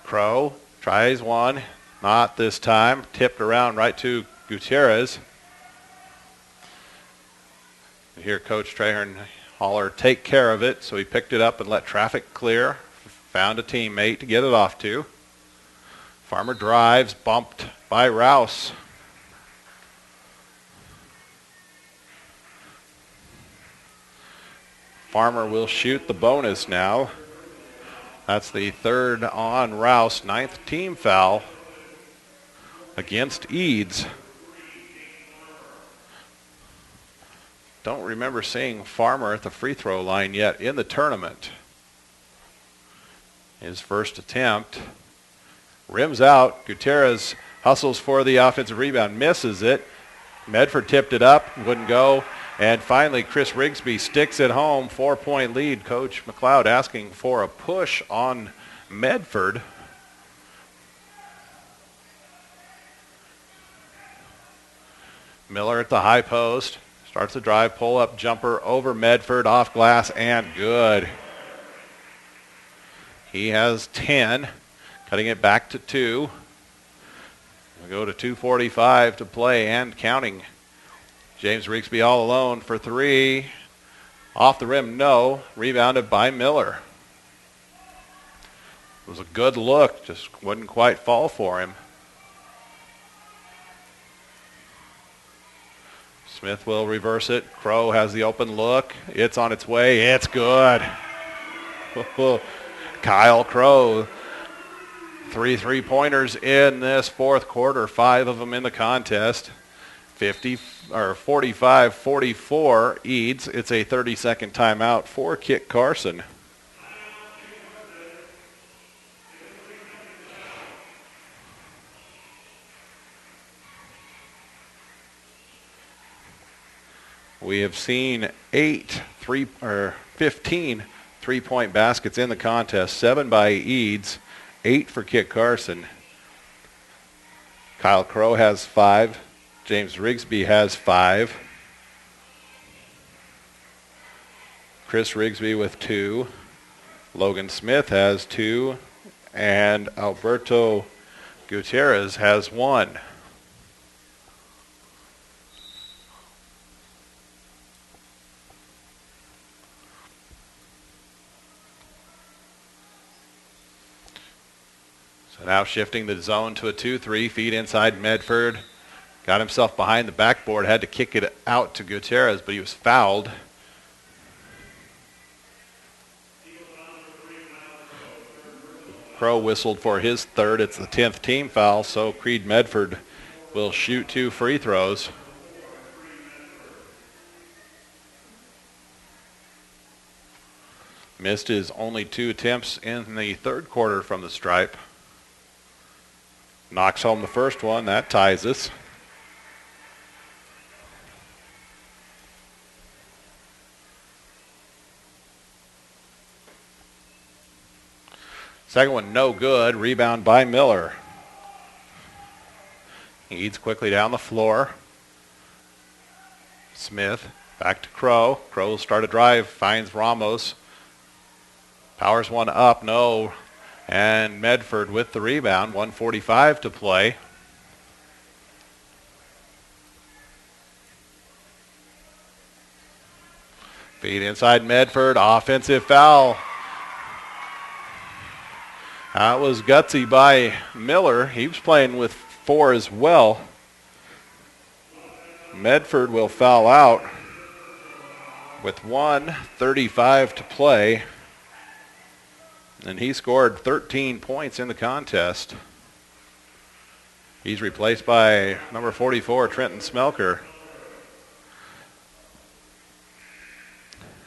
Crow tries one, not this time. Tipped around right to Gutierrez. And here Coach Trahern holler, take care of it. So he picked it up and let traffic clear. Found a teammate to get it off to. Farmer drives, bumped by Rouse. Farmer will shoot the bonus now. That's the 3rd on Rouse, 9th team foul against Eads. Don't remember seeing Farmer at the free throw line yet in the tournament. His first attempt. Rims out. Gutierrez hustles for the offensive rebound. Misses it. Medford tipped it up. Wouldn't go. And finally, Chris Rigsby sticks it home. 4-point lead. Coach McLeod asking for a push on Medford. Miller at the high post. Starts the drive. Pull-up jumper over Medford. Off glass and good. He has 10, cutting it back to 2. We'll go to 2:45 to play and counting. James Rigsby all alone for 3. Off the rim, no. Rebounded by Miller. It was a good look, just wouldn't quite fall for him. Smith will reverse it. Crow has the open look. It's on its way. It's good. Kyle Crow, 3 3-pointers in this fourth quarter, 5 of them in the contest. 45-44 Eads. It's a 30-second timeout for Kit Carson. We have seen 15 3-point baskets in the contest, 7 by Eads, 8 for Kit Carson. Kyle Crow has 5. James Rigsby has 5. Chris Rigsby with 2. Logan Smith has 2. And Alberto Gutierrez has 1. So now shifting the zone to a 2-3, feed inside Medford. Got himself behind the backboard, had to kick it out to Gutierrez, but he was fouled. Crow whistled for his third. It's the 10th team foul, so Creed Medford will shoot 2 free throws. Missed his only 2 attempts in the third quarter from the stripe. Knocks home the first one. That ties us. Second one no good. Rebound by Miller. Eads quickly down the floor. Smith back to Crow. Crow will start a drive. Finds Ramos. Powers one up. No. And Medford with the rebound. 1:45 to play. Feed inside Medford. Offensive foul. That was gutsy by Miller. He was playing with 4 as well. Medford will foul out with 1:35 to play. And he scored 13 points in the contest. He's replaced by number 44, Trenton Smelker.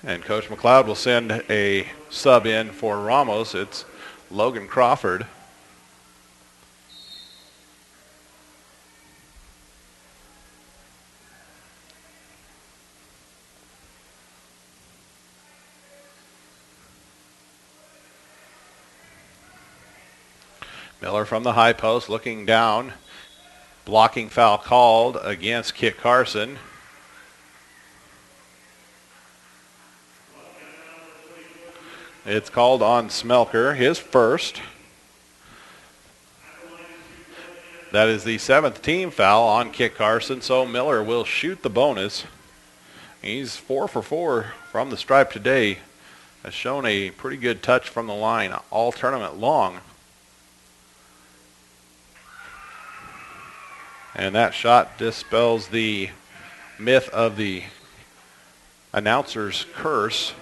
And Coach McLeod will send a sub in for Ramos. It's Logan Crawford. Miller from the high post looking down. Blocking foul called against Kit Carson. It's called on Smelker, his first. That is the 7th team foul on Kit Carson, so Miller will shoot the bonus. He's 4 for 4 from the stripe today. Has shown a pretty good touch from the line all tournament long. And that shot dispels the myth of the announcer's curse.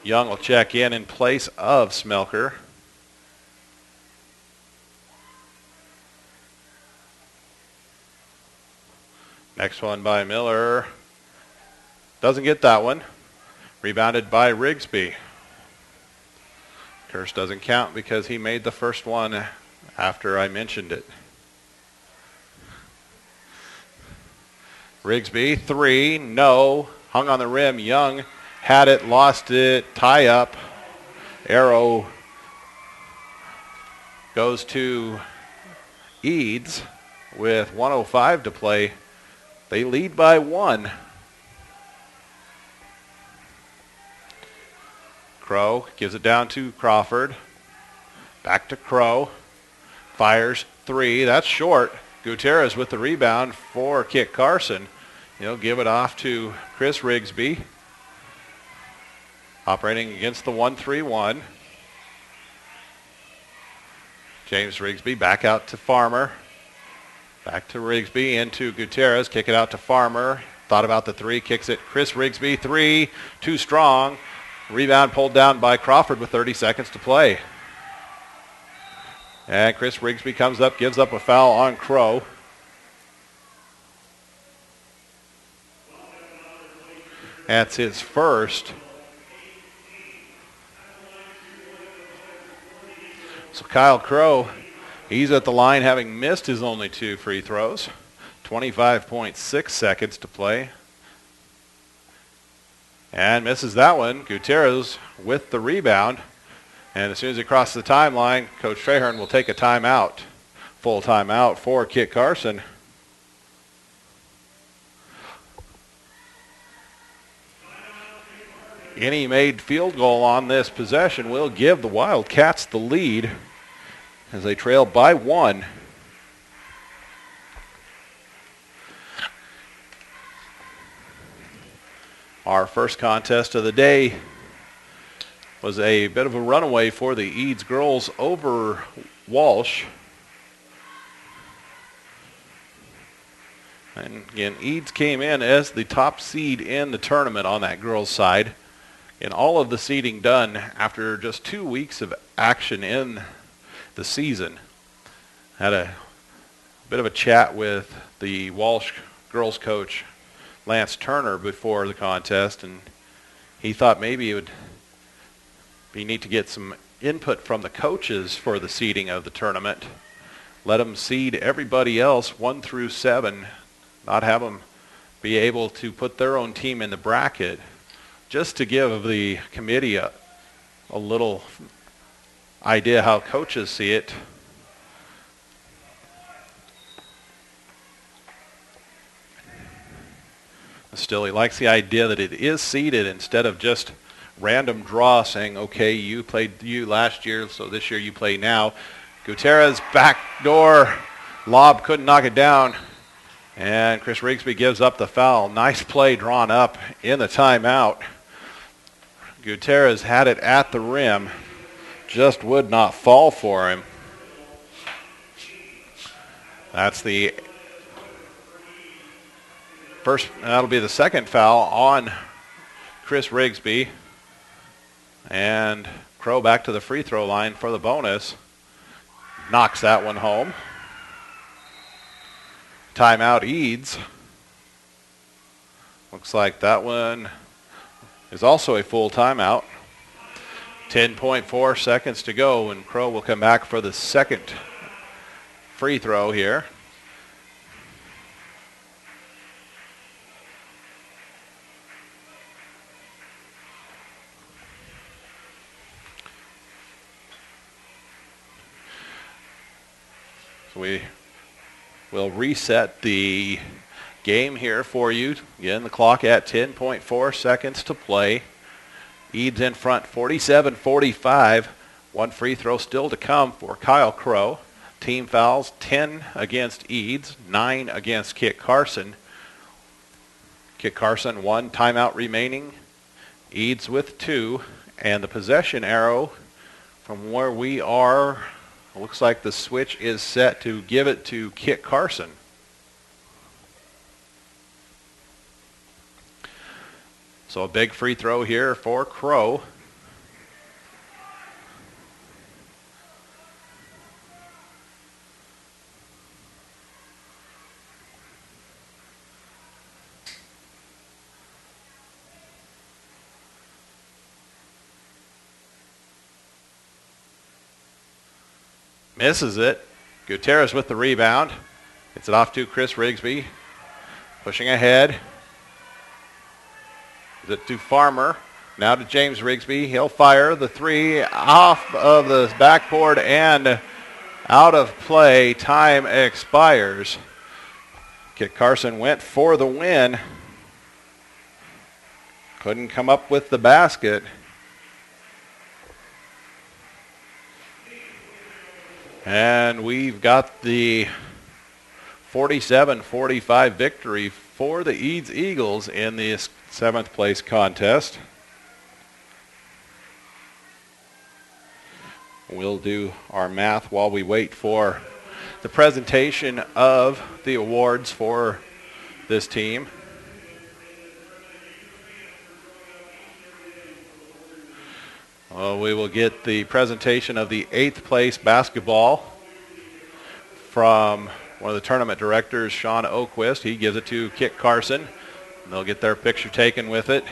Young will check in place of Smelker. Next one by Miller. Doesn't get that one. Rebounded by Rigsby. Curse doesn't count because he made the first one after I mentioned it. Rigsby, 3, no. Hung on the rim. Young had it, lost it, tie up. Arrow goes to Eads with 1:05 to play. They lead by 1. Crow gives it down to Crawford. Back to Crow. Fires 3. That's short. Gutierrez with the rebound for Kit Carson. He'll give it off to Chris Rigsby. Operating against the 1-3-1. James Rigsby back out to Farmer. Back to Rigsby into Gutierrez. Kick it out to Farmer. Thought about the 3. Kicks it. Chris Rigsby. 3. Too strong. Rebound pulled down by Crawford with 30 seconds to play. And Chris Rigsby comes up, gives up a foul on Crow. That's his first. So Kyle Crow, he's at the line having missed his only 2 free throws. 25.6 seconds to play. And misses that one. Gutierrez with the rebound. And as soon as he crosses the timeline, Coach Trahern will take a timeout. Full timeout for Kit Carson. Any made field goal on this possession will give the Wildcats the lead as they trail by 1. Our first contest of the day was a bit of a runaway for the Eads girls over Walsh. And again, Eads came in as the top seed in the tournament on that girls' side. And all of the seeding done after just 2 weeks of action in the season. Had a bit of a chat with the Walsh girls coach, Lance Turner, before the contest, and he thought maybe it would be neat to get some input from the coaches for the seeding of the tournament. Let them seed everybody else 1 through 7, not have them be able to put their own team in the bracket, just to give the committee a little idea how coaches see it. Still, he likes the idea that it is seeded instead of just random draw saying, okay, you played you last year, so this year you play now. Gutierrez backdoor lob, couldn't knock it down. And Chris Rigsby gives up the foul. Nice play drawn up in the timeout. Gutierrez had it at the rim, just would not fall for him. That's the first, that'll be the second foul on Chris Rigsby. And Crow back to the free throw line for the bonus. Knocks that one home. Timeout Eads. Looks like that one is also a full timeout. 10.4 seconds to go, and Crow will come back for the second free throw here. So we will reset the game here for you. Again, the clock at 10.4 seconds to play. Eads in front 47-45. One free throw still to come for Kyle Crow. Team fouls 10 against Eads, 9 against Kit Carson. Kit Carson 1 timeout remaining. Eads with 2. And the possession arrow from where we are, looks like the switch is set to give it to Kit Carson. So a big free throw here for Crow. Misses it. Gutierrez with the rebound. Gets it off to Chris Rigsby. Pushing ahead. Is it to Farmer? Now to James Rigsby. He'll fire the three off of the backboard and out of play. Time expires. Kit Carson went for the win. Couldn't come up with the basket. And we've got the 47-45 victory for the Eads Eagles in this 7th place contest. We'll do our math while we wait for the presentation of the awards for this team. We will get the presentation of the 8th place basketball from one of the tournament directors, Sean Oquist. He gives it to Kit Carson. They'll get their picture taken with it.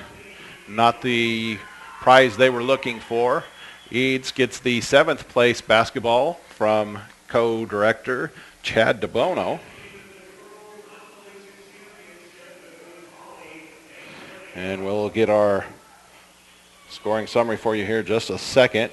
Not the prize they were looking for. Eads gets the 7th place basketball from co-director Chad DeBono. And we'll get our scoring summary for you here just a second.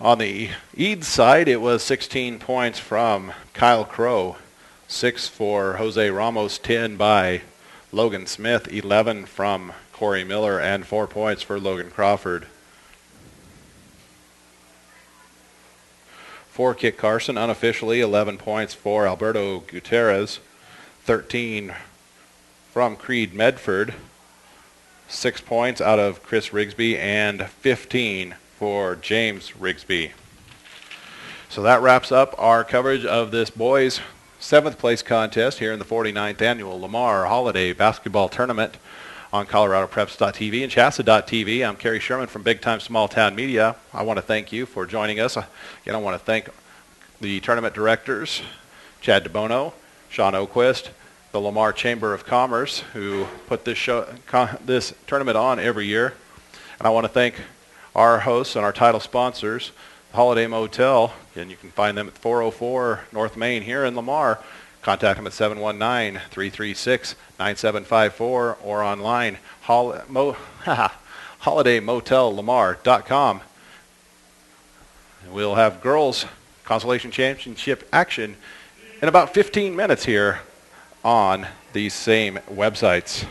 On the Eads side, it was 16 points from Kyle Crow, 6 for Jose Ramos, 10 by Logan Smith, 11 from Corey Miller, and 4 points for Logan Crawford. For Kit Carson, unofficially, 11 points for Alberto Gutierrez, 13 from Creed Medford, 6 points out of Chris Rigsby, and 15 for James Rigsby. So that wraps up our coverage of this boys' 7th place contest here in the 49th annual Lamar Holiday Basketball Tournament on ColoradoPreps.tv and Shasta.tv. I'm Kerry Sherman from Big Time Small Town Media. I want to thank you for joining us. Again, I want to thank the tournament directors, Chad DeBono, Sean Oquist, the Lamar Chamber of Commerce, who put this tournament on every year. And I want to thank our hosts and our title sponsors, the Holiday Motel, and you can find them at 404 North Main here in Lamar. Contact them at 719-336-9754 or online, holidaymotellamar.com. We'll have girls consolation championship action in about 15 minutes here on these same websites.